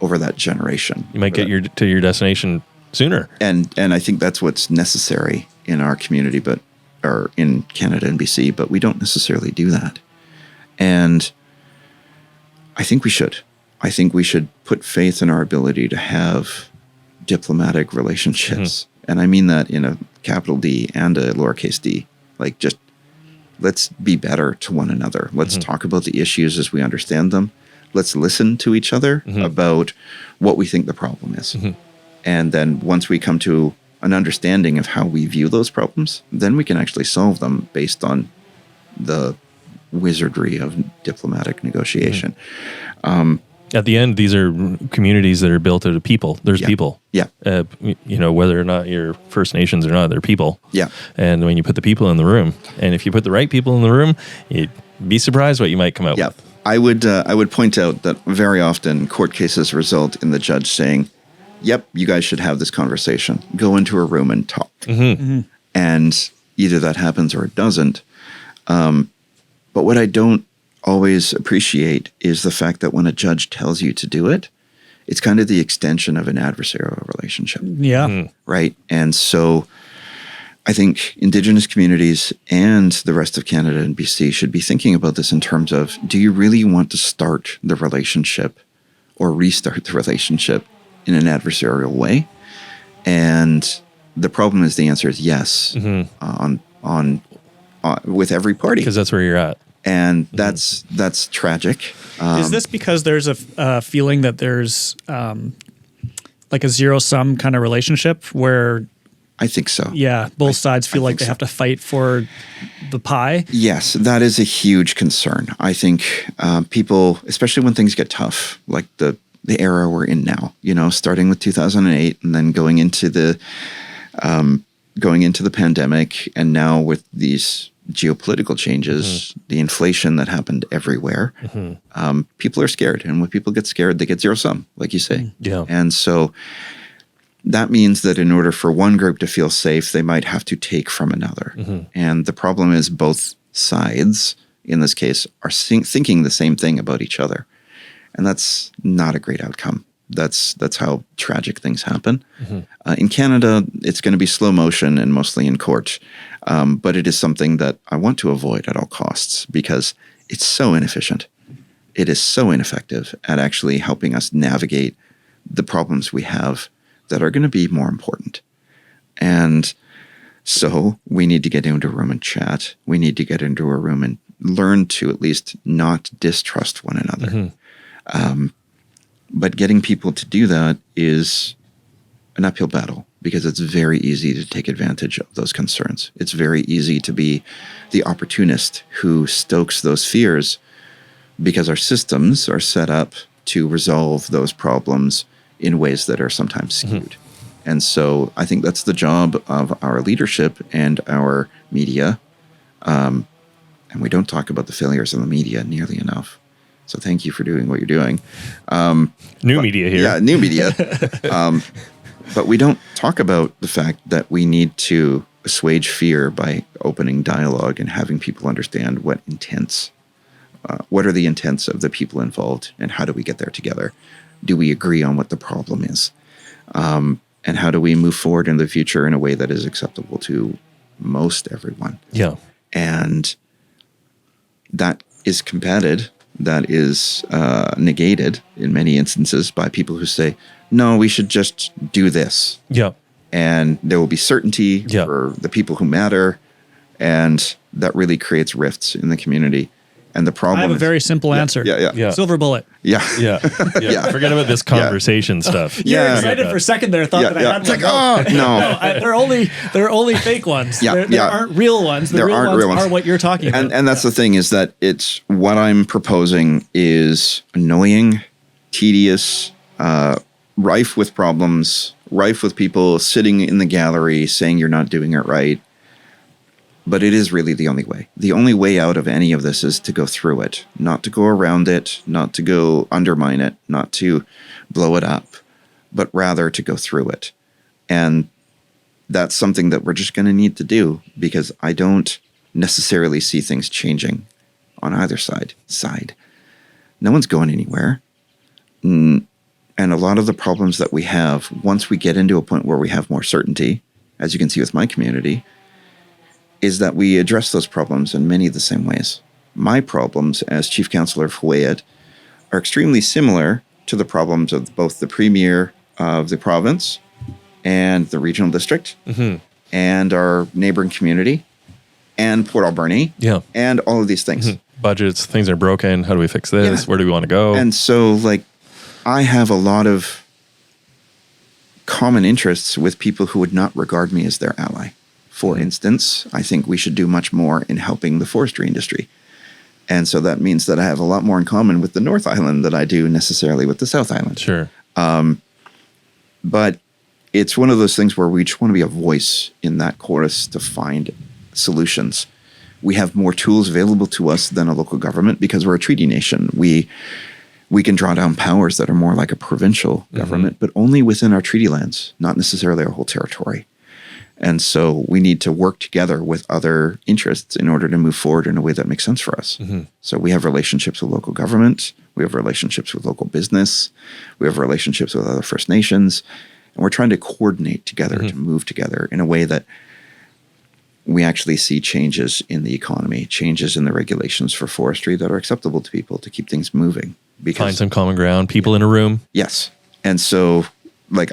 Speaker 3: over that generation.
Speaker 2: You might get to your destination sooner.
Speaker 3: And I think that's what's necessary in our community, or in Canada and BC, but we don't necessarily do that. And I think we should. I think we should put faith in our ability to have diplomatic relationships. And I mean that in a capital D and a lowercase d. Like, just let's be better to one another. Let's talk about the issues as we understand them. Let's listen to each other about what we think the problem is. And then once we come to an understanding of how we view those problems, then we can actually solve them based on the wizardry of diplomatic negotiation.
Speaker 2: At the end, these are communities that are built out of people. There's people.
Speaker 3: Yeah.
Speaker 2: Whether or not you're First Nations or not, they're people.
Speaker 3: Yeah.
Speaker 2: And when you put the people in the room, and if you put the right people in the room, you'd be surprised what you might come out with.
Speaker 3: I would point out that very often court cases result in the judge saying, yep, you guys should have this conversation. Go into a room and talk. And either that happens or it doesn't. But what I don't always appreciate is the fact that when a judge tells you to do it, it's kind of the extension of an adversarial relationship.
Speaker 1: Yeah.
Speaker 3: Right? And so I think Indigenous communities and the rest of Canada and BC should be thinking about this in terms of, do you really want to start the relationship or restart the relationship in an adversarial way? And the problem is, the answer is yes, on with every party,
Speaker 2: because that's where you're at,
Speaker 3: and that's tragic.
Speaker 1: Is this because there's a feeling that there's like a zero sum kind of relationship where?
Speaker 3: I think so.
Speaker 1: Yeah, both sides feel like they have to fight for the pie.
Speaker 3: Yes, that is a huge concern. I think people, especially when things get tough, like the era we're in now, starting with 2008 and then going into the pandemic, and now with these geopolitical changes, the inflation that happened everywhere, people are scared. And when people get scared, they get zero sum, like you say.
Speaker 2: Yeah.
Speaker 3: And so that means that in order for one group to feel safe, they might have to take from another. And the problem is both sides, in this case, are thinking the same thing about each other. And that's not a great outcome. That's how tragic things happen. In Canada, it's going to be slow motion and mostly in court. But it is something that I want to avoid at all costs because it's so inefficient. It is so ineffective at actually helping us navigate the problems we have that are going to be more important. And so we need to get into a room and chat. We need to get into a room and learn to at least not distrust one another. But getting people to do that is an uphill battle because it's very easy to take advantage of those concerns. It's very easy to be the opportunist who stokes those fears because our systems are set up to resolve those problems in ways that are sometimes skewed. And so I think that's the job of our leadership and our media. And we don't talk about the failures of the media nearly enough. So thank you for doing what you're doing.
Speaker 2: Media here.
Speaker 3: Yeah, new media. But we don't talk about the fact that we need to assuage fear by opening dialogue and having people understand what are the intents of the people involved and how do we get there together? Do we agree on what the problem is? And how do we move forward in the future in a way that is acceptable to most everyone?
Speaker 2: Yeah.
Speaker 3: And that is combated, that is negated in many instances by people who say, no, we should just do this.
Speaker 2: Yeah.
Speaker 3: And there will be certainty for the people who matter. And that really creates rifts in the community. And the problem
Speaker 1: I have a very simple answer.
Speaker 3: Yeah.
Speaker 1: Silver bullet.
Speaker 2: Yeah. Forget about this conversation stuff.
Speaker 1: You're excited for a second there. Thought that I had
Speaker 3: it's like, oh, no.
Speaker 1: They're only fake ones. There aren't real ones. The real ones are what you're talking about.
Speaker 3: And that's the thing is that it's what I'm proposing is annoying, tedious, rife with problems, rife with people sitting in the gallery saying you're not doing it right. But it is really the only way. The only way out of any of this is to go through it, not to go around it, not to go undermine it, not to blow it up, but rather to go through it. And that's something that we're just going to need to do because I don't necessarily see things changing on either side. No one's going anywhere. And a lot of the problems that we have, once we get into a point where we have more certainty, as you can see with my community, is that we address those problems in many of the same ways. My problems as Chief Councillor of Huu-ay-aht are extremely similar to the problems of both the Premier of the province and the Regional District and our neighboring community and Port Alberni and all of these things.
Speaker 2: Budgets, things are broken. How do we fix this? Where do we want to go?
Speaker 3: And so, I have a lot of common interests with people who would not regard me as their ally. For instance, I think we should do much more in helping the forestry industry. And so that means that I have a lot more in common with the North Island than I do necessarily with the South Island.
Speaker 2: Sure.
Speaker 3: But it's one of those things where we just want to be a voice in that chorus to find solutions. We have more tools available to us than a local government because we're a treaty nation. We can draw down powers that are more like a provincial government, but only within our treaty lands, not necessarily our whole territory. And so we need to work together with other interests in order to move forward in a way that makes sense for us. So we have relationships with local government. We have relationships with local business. We have relationships with other First Nations. And we're trying to coordinate together to move together in a way that we actually see changes in the economy, changes in the regulations for forestry that are acceptable to people to keep things moving.
Speaker 2: Find some common ground, people in a room.
Speaker 3: Yes. And so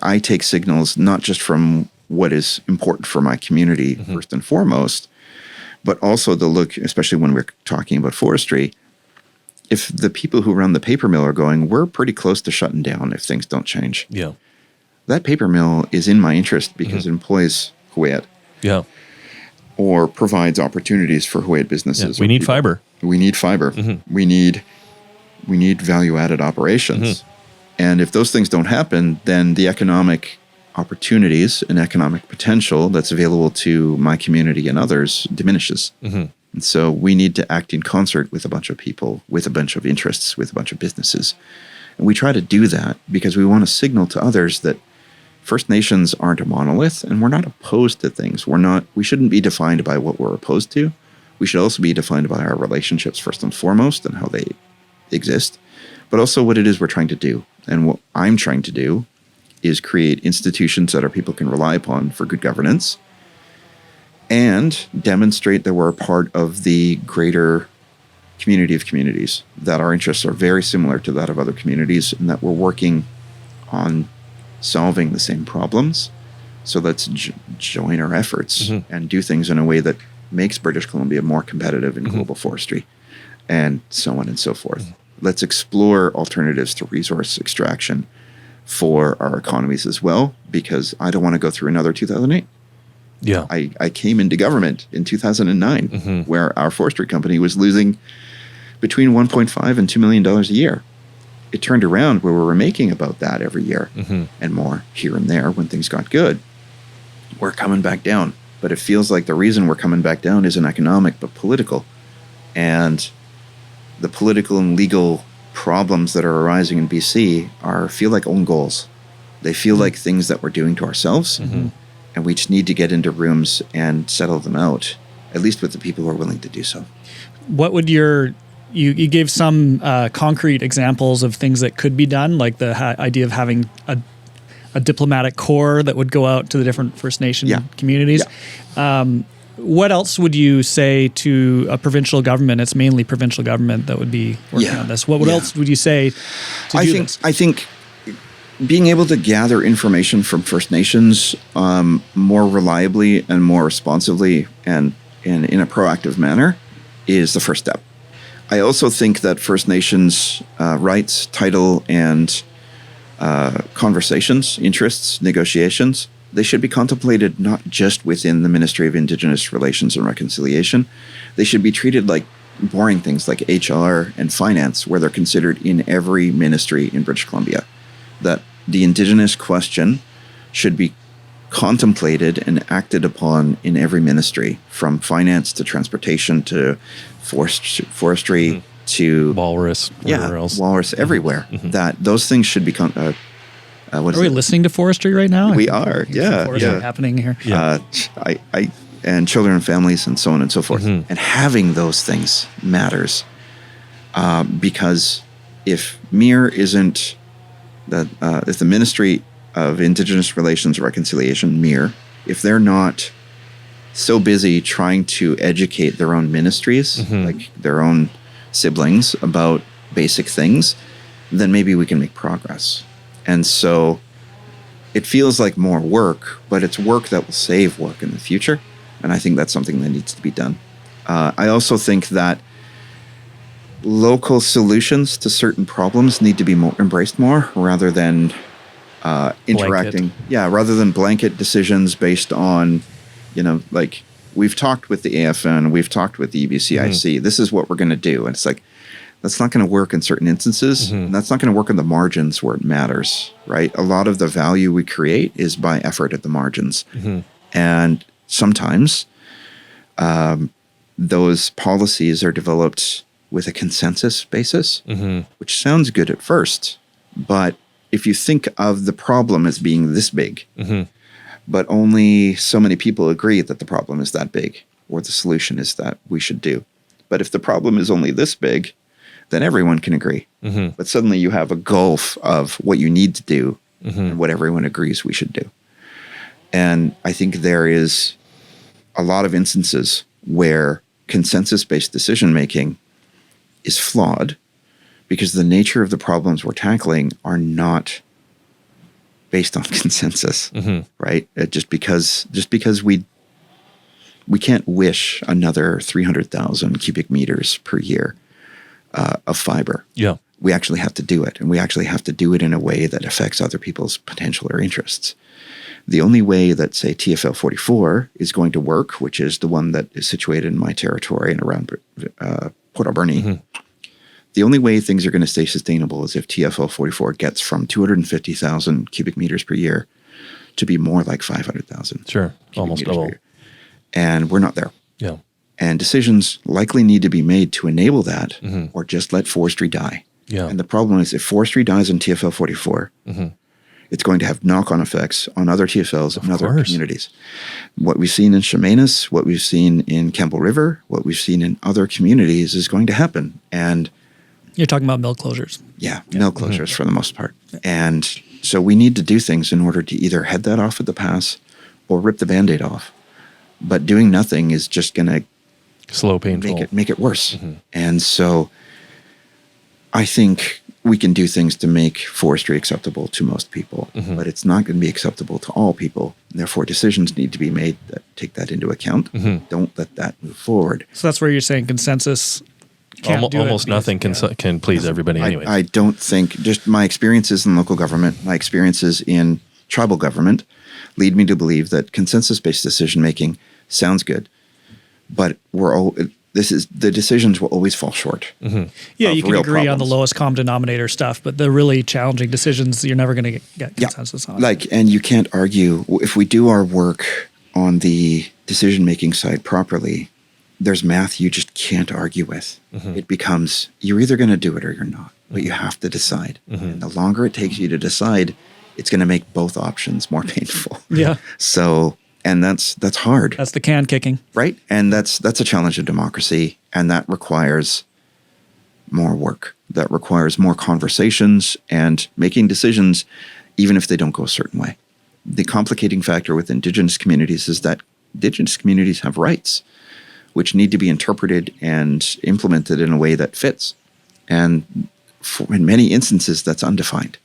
Speaker 3: I take signals not just from what is important for my community first and foremost, but also the look, especially when we're talking about forestry, if the people who run the paper mill are going, we're pretty close to shutting down if things don't change.
Speaker 2: Yeah.
Speaker 3: That paper mill is in my interest because it employs Huu-ay-aht.
Speaker 2: Yeah.
Speaker 3: Or provides opportunities for Huu-ay-aht businesses.
Speaker 2: We need fiber.
Speaker 3: We need fiber. We need value-added operations. And if those things don't happen, then the economic opportunities and economic potential that's available to my community and others diminishes. And so we need to act in concert with a bunch of people, with a bunch of interests, with a bunch of businesses. And we try to do that because we want to signal to others that First Nations aren't a monolith and we're not opposed to things. We shouldn't be defined by what we're opposed to. We should also be defined by our relationships first and foremost and how they exist, but also what it is we're trying to do. And what I'm trying to do is create institutions that our people can rely upon for good governance and demonstrate that we're a part of the greater community of communities, that our interests are very similar to that of other communities, and that we're working on solving the same problems. So let's join our efforts and do things in a way that makes British Columbia more competitive in global forestry, and so on and so forth. Let's explore alternatives to resource extraction for our economies as well, because I don't want to go through another 2008.
Speaker 2: Yeah.
Speaker 3: I came into government in 2009, where our forestry company was losing between $1.5 and $2 million a year. It turned around where we were making about that every year and more here and there when things got good. We're coming back down. But it feels like the reason we're coming back down isn't economic, but political. And the political and legal problems that are arising in BC feel like own goals. They feel like things that we're doing to ourselves. And we just need to get into rooms and settle them out, at least with the people who are willing to do so.
Speaker 1: What would you gave some concrete examples of things that could be done, like the idea of having a diplomatic corps that would go out to the different First Nation communities. What else would you say to a provincial government? It's mainly provincial government that would be working on this. What else would you say to do this?
Speaker 3: I think being able to gather information from First Nations more reliably and more responsively and in a proactive manner is the first step. I also think that First Nations rights, title, and conversations, interests, negotiations, they should be contemplated not just within the Ministry of Indigenous Relations and Reconciliation. They should be treated like boring things like HR and finance, where they're considered in every ministry in British Columbia. That the Indigenous question should be contemplated and acted upon in every ministry, from finance to transportation to forestry to
Speaker 2: walrus,
Speaker 3: walrus everywhere. That those things should become.
Speaker 1: Are we listening to forestry right now?
Speaker 3: We are.
Speaker 1: Forestry happening here.
Speaker 3: And children and families and so on and so forth. And having those things matters because if MIR isn't if the Ministry of Indigenous Relations and Reconciliation, MIR, if they're not so busy trying to educate their own ministries, like their own siblings, about basic things, then maybe we can make progress. And so it feels like more work, but it's work that will save work in the future. And I think that's something that needs to be done. I also think that local solutions to certain problems need to be embraced more rather than interacting. Rather than blanket decisions based on, like we've talked with the AFN, we've talked with the EBCIC, this is what we're going to do. And it's like, that's not going to work in certain instances. And that's not going to work in the margins where it matters, right? A lot of the value we create is by effort at the margins. And sometimes those policies are developed with a consensus basis, which sounds good at first. But if you think of the problem as being this big, but only so many people agree that the problem is that big, or the solution is that we should do. But if the problem is only this big, then everyone can agree. But suddenly you have a gulf of what you need to do and what everyone agrees we should do. And I think there is a lot of instances where consensus-based decision-making is flawed because the nature of the problems we're tackling are not based on consensus, right? Just because we can't wish another 300,000 cubic meters per year of fiber. We actually have to do it, and we actually have to do it in a way that affects other people's potential or interests. The only way that, say, TFL 44 is going to work, which is the one that is situated in my territory and around Port Alberni, the only way things are going to stay sustainable is if TFL 44 gets from 250,000 cubic meters per year to be more like 500,000.
Speaker 2: Sure, almost double.
Speaker 3: And we're not there. And decisions likely need to be made to enable that, or just let forestry die. And the problem is, if forestry dies in TFL 44, it's going to have knock-on effects on other TFLs and other communities. What we've seen in Chemainus, what we've seen in Campbell River, what we've seen in other communities is going to happen. And
Speaker 1: You're talking about mill closures.
Speaker 3: Yeah, mill closures for the most part. And so we need to do things in order to either head that off at the pass or rip the Band-Aid off. But doing nothing is just going to
Speaker 2: slow, painful,
Speaker 3: make it worse. And so I think we can do things to make forestry acceptable to most people, but it's not going to be acceptable to all people. Therefore, decisions need to be made that take that into account. Don't let that move forward.
Speaker 1: So that's where you're saying consensus can't do
Speaker 2: almost
Speaker 1: it
Speaker 2: nothing can please everybody anyway.
Speaker 3: I don't think, just my experiences in local government, my experiences in tribal government lead me to believe that consensus-based decision-making sounds good, but the decisions will always fall short.
Speaker 1: Yeah, you can agree on the lowest common denominator stuff, but the really challenging decisions, you're never going to get consensus on.
Speaker 3: And you can't argue. If we do our work on the decision-making side properly, there's math you just can't argue with. It becomes, you're either going to do it or you're not, but you have to decide. And the longer it takes you to decide, it's going to make both options more painful.
Speaker 1: Yeah.
Speaker 3: So, and that's hard.
Speaker 1: That's the can kicking.
Speaker 3: Right? And that's a challenge of democracy, and that requires more work. That requires more conversations and making decisions, even if they don't go a certain way. The complicating factor with Indigenous communities is that Indigenous communities have rights, which need to be interpreted and implemented in a way that fits. And in many instances, that's undefined.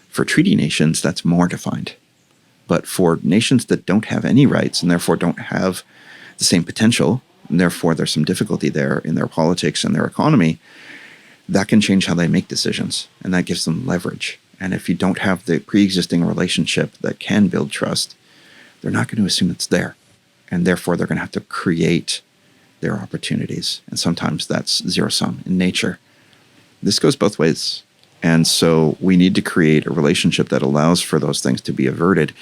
Speaker 3: For treaty nations, that's more defined. But for nations that don't have any rights and therefore don't have the same potential, and therefore there's some difficulty there in their politics and their economy, that can change how they make decisions, and that gives them leverage. And if you don't have the pre-existing relationship that can build trust, they're not going to assume it's there. And therefore they're going to have to create their opportunities. And sometimes that's zero-sum in nature. This goes both ways. And so we need to create a relationship that allows for those things to be averted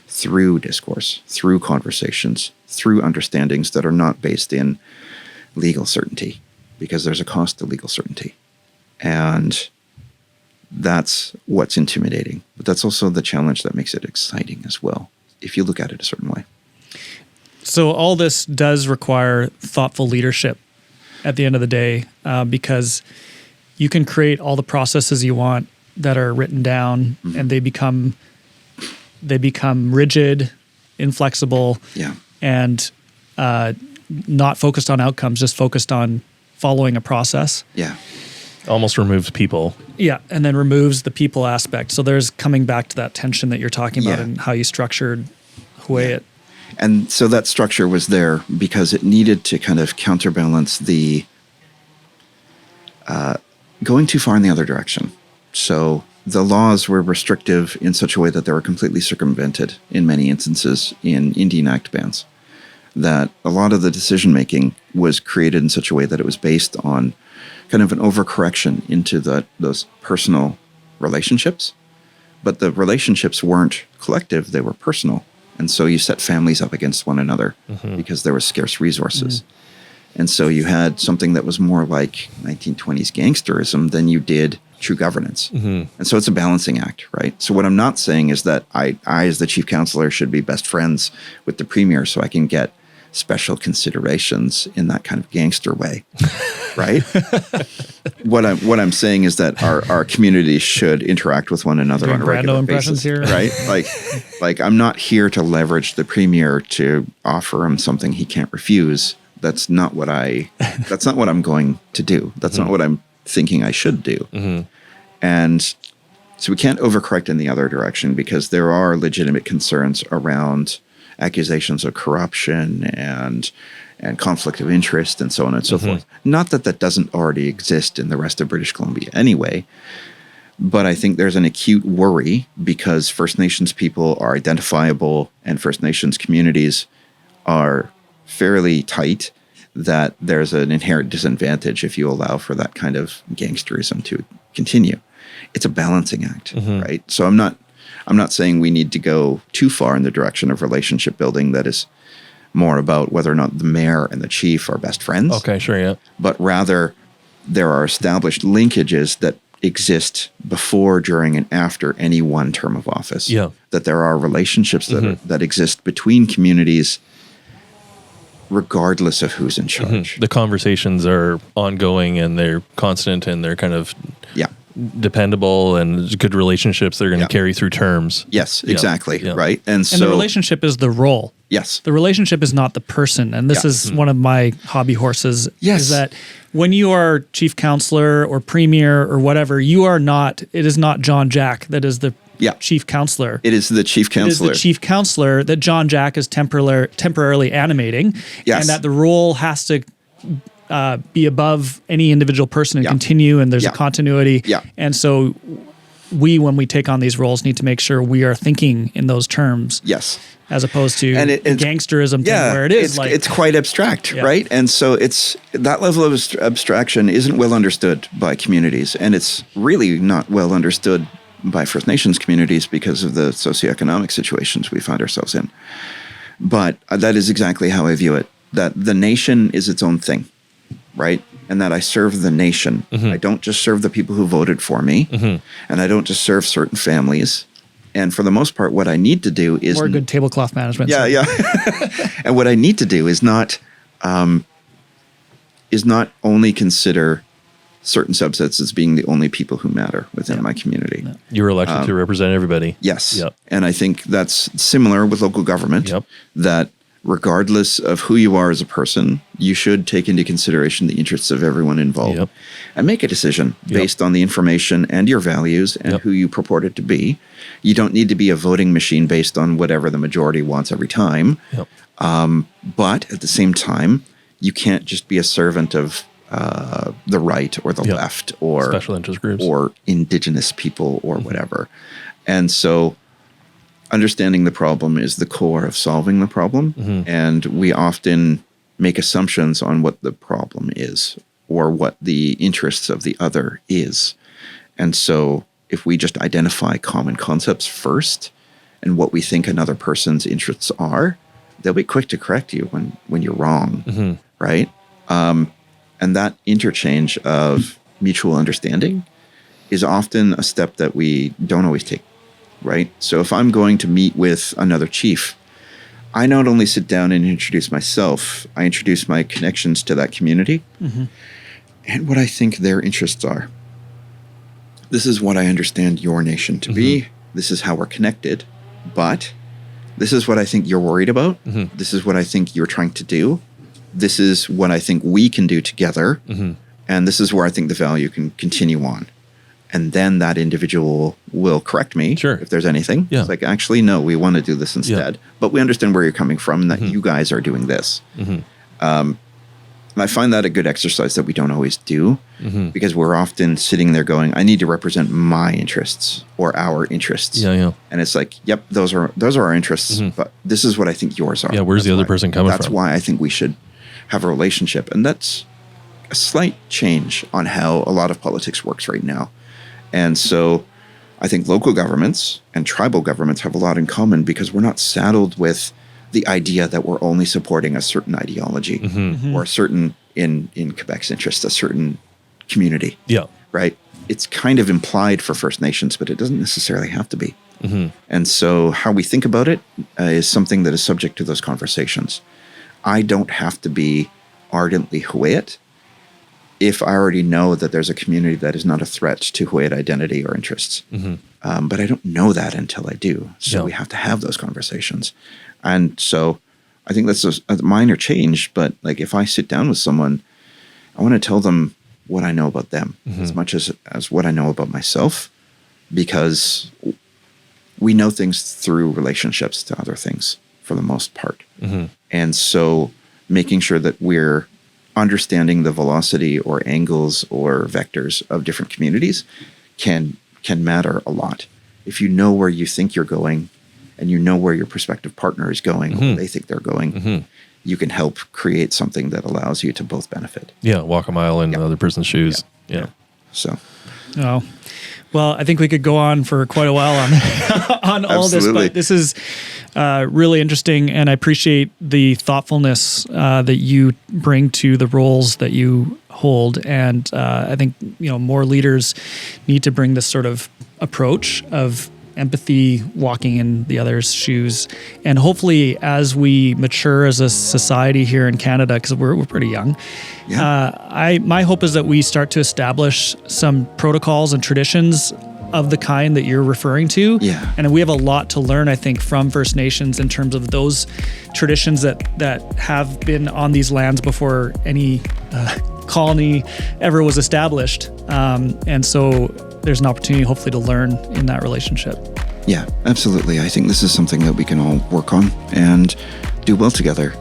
Speaker 3: through discourse, through conversations, through understandings that are not based in legal certainty, because there's a cost to legal certainty. And that's what's intimidating. But that's also the challenge that makes it exciting as well, if you look at it a certain way.
Speaker 1: So all this does require thoughtful leadership at the end of the day, because you can create all the processes you want that are written down, and they become rigid, inflexible, and not focused on outcomes, just focused on following a process.
Speaker 3: Yeah.
Speaker 2: Almost removes people.
Speaker 1: Yeah, and then removes the people aspect. So there's coming back to that tension that you're talking about and how you structured Huu-ay-aht.
Speaker 3: And so that structure was there because it needed to kind of counterbalance the going too far in the other direction. So the laws were restrictive in such a way that they were completely circumvented in many instances in Indian Act bans. That a lot of the decision-making was created in such a way that it was based on kind of an overcorrection into those personal relationships. But the relationships weren't collective, they were personal. And so you set families up against one another because there were scarce resources. And so you had something that was more like 1920s gangsterism than you did true governance. And so it's a balancing act, right? So what I'm not saying is that I as the chief councillor, should be best friends with the premier so I can get special considerations in that kind of gangster way, right? What I'm saying is that our communities should interact with one another on a regular basis, here, right? Like I'm not here to leverage the premier to offer him something he can't refuse. That's not what I'm going to do. That's not what I'm thinking I should do. And so we can't overcorrect in the other direction because there are legitimate concerns around accusations of corruption and conflict of interest and so on and so forth. Not that doesn't already exist in the rest of British Columbia anyway, but I think there's an acute worry because First Nations people are identifiable and First Nations communities are fairly tight, that there's an inherent disadvantage if you allow for that kind of gangsterism to continue. It's a balancing act, right? So I'm not saying we need to go too far in the direction of relationship building that is more about whether or not the mayor and the chief are best friends.
Speaker 2: Okay, sure, yeah.
Speaker 3: But rather, there are established linkages that exist before, during, and after any one term of office. Yeah. That there are relationships that exist between communities regardless of who's in charge.
Speaker 2: The conversations are ongoing and they're constant and they're kind of
Speaker 3: Yeah.
Speaker 2: dependable and good relationships that are going to carry through terms.
Speaker 3: Yes, exactly.
Speaker 2: Yeah.
Speaker 3: Right. And so
Speaker 1: the relationship is the role.
Speaker 3: yes.
Speaker 1: The relationship is not the person. And this is one of my hobby horses.
Speaker 3: Yes.
Speaker 1: Is that when you are chief counselor or premier or whatever, it is not John Jack that is the chief counselor.
Speaker 3: It is the chief counselor.
Speaker 1: It is the chief counselor that John Jack is temporarily animating.
Speaker 3: Yes.
Speaker 1: And that the role has to be above any individual person and continue, and there's a continuity.
Speaker 3: Yeah.
Speaker 1: And so when we take on these roles, need to make sure we are thinking in those terms.
Speaker 3: Yes.
Speaker 1: As opposed to gangsterism thing where
Speaker 3: it's quite abstract, right? And so it's that level of abstraction isn't well understood by communities, and it's really not well understood by First Nations communities because of the socioeconomic situations we find ourselves in. But that is exactly how I view it, that the nation is its own thing, right? And that I serve the nation. I don't just serve the people who voted for me, and I don't just serve certain families. And for the most part, what I need to do is
Speaker 1: more good tablecloth management.
Speaker 3: Yeah. And what I need to do is not only consider certain subsets as being the only people who matter within my community. Yeah.
Speaker 2: You're elected to represent everybody.
Speaker 3: Yes.
Speaker 2: Yep.
Speaker 3: And I think that's similar with local government, that regardless of who you are as a person, you should take into consideration the interests of everyone involved and make a decision based on the information and your values and who you purport it to be. You don't need to be a voting machine based on whatever the majority wants every time. But at the same time, you can't just be a servant of the right or the left or
Speaker 2: special interest groups
Speaker 3: or Indigenous people or whatever. And so understanding the problem is the core of solving the problem. And we often make assumptions on what the problem is or what the interests of the other is. And so if we just identify common concepts first and what we think another person's interests are, they'll be quick to correct you when you're wrong, right? And that interchange of mutual understanding is often a step that we don't always take, right? So if I'm going to meet with another chief, I not only sit down and introduce myself, I introduce my connections to that community and what I think their interests are. This is what I understand your nation to be. This is how we're connected. But this is what I think you're worried about. This is what I think you're trying to do. This is what I think we can do together. And this is where I think the value can continue on. And then that individual will correct me if there's anything. It's like, actually, no, we want to do this instead. But we understand where you're coming from and that you guys are doing this. And I find that a good exercise that we don't always do because we're often sitting there going, I need to represent my interests or our interests. And it's like, yep, those are our interests, but this is what I think yours are.
Speaker 2: Where's the other person coming from?
Speaker 3: That's why I think we should have a relationship. And that's a slight change on how a lot of politics works right now. And so I think local governments and tribal governments have a lot in common because we're not saddled with the idea that we're only supporting a certain ideology or a certain, in Quebec's interest, a certain community. Right? It's kind of implied for First Nations, but it doesn't necessarily have to be. And so how we think about it is something that is subject to those conversations. I don't have to be ardently Huu-ay-aht if I already know that there's a community that is not a threat to Huu-ay-aht identity or interests. But I don't know that until I do. So we have to have those conversations. And so I think that's a minor change, but like if I sit down with someone, I want to tell them what I know about them as much as what I know about myself, because we know things through relationships to other things for the most part. And so making sure that we're understanding the velocity or angles or vectors of different communities can matter a lot. If you know where you think you're going and you know where your prospective partner is going, or where they think they're going, you can help create something that allows you to both benefit.
Speaker 2: Walk a mile in the other person's shoes.
Speaker 3: So.
Speaker 1: Oh, well, I think we could go on for quite a while on all this, but this is really interesting, and I appreciate the thoughtfulness that you bring to the roles that you hold. And I think more leaders need to bring this sort of approach of empathy, walking in the other's shoes. And hopefully as we mature as a society here in Canada, because we're pretty young, my hope is that we start to establish some protocols and traditions of the kind that you're referring to.
Speaker 3: Yeah.
Speaker 1: And we have a lot to learn, I think, from First Nations in terms of those traditions that have been on these lands before any colony ever was established. And so there's an opportunity, hopefully, to learn in that relationship.
Speaker 3: Yeah, absolutely. I think this is something that we can all work on and do well together.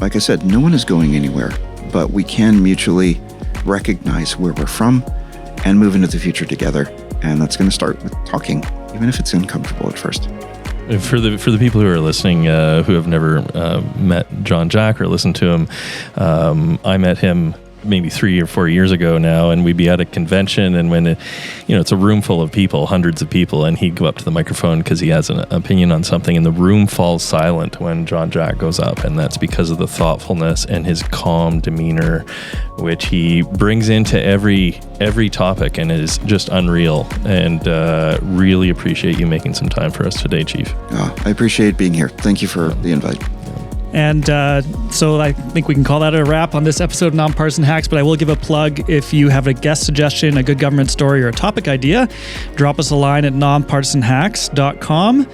Speaker 3: Like I said, no one is going anywhere, but we can mutually recognize where we're from and move into the future together. And that's going to start with talking, even if it's uncomfortable at first.
Speaker 2: For the people who are listening who have never met John Jack or listened to him, I met him maybe 3 or 4 years ago now, and we'd be at a convention, and when it's a room full of people, hundreds of people, and he'd go up to the microphone because he has an opinion on something, and the room falls silent when John Jack goes up, and that's because of the thoughtfulness and his calm demeanor, which he brings into every topic, and it is just unreal. And really appreciate you making some time for us today, Chief.
Speaker 3: I appreciate being here. Thank you for the invite.
Speaker 1: And so I think we can call that a wrap on this episode of Nonpartisan Hacks, but I will give a plug. If you have a guest suggestion, a good government story, or a topic idea, drop us a line at nonpartisanhacks.com.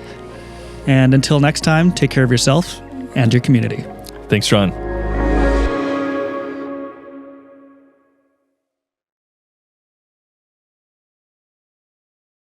Speaker 1: And until next time, take care of yourself and your community.
Speaker 2: Thanks, John.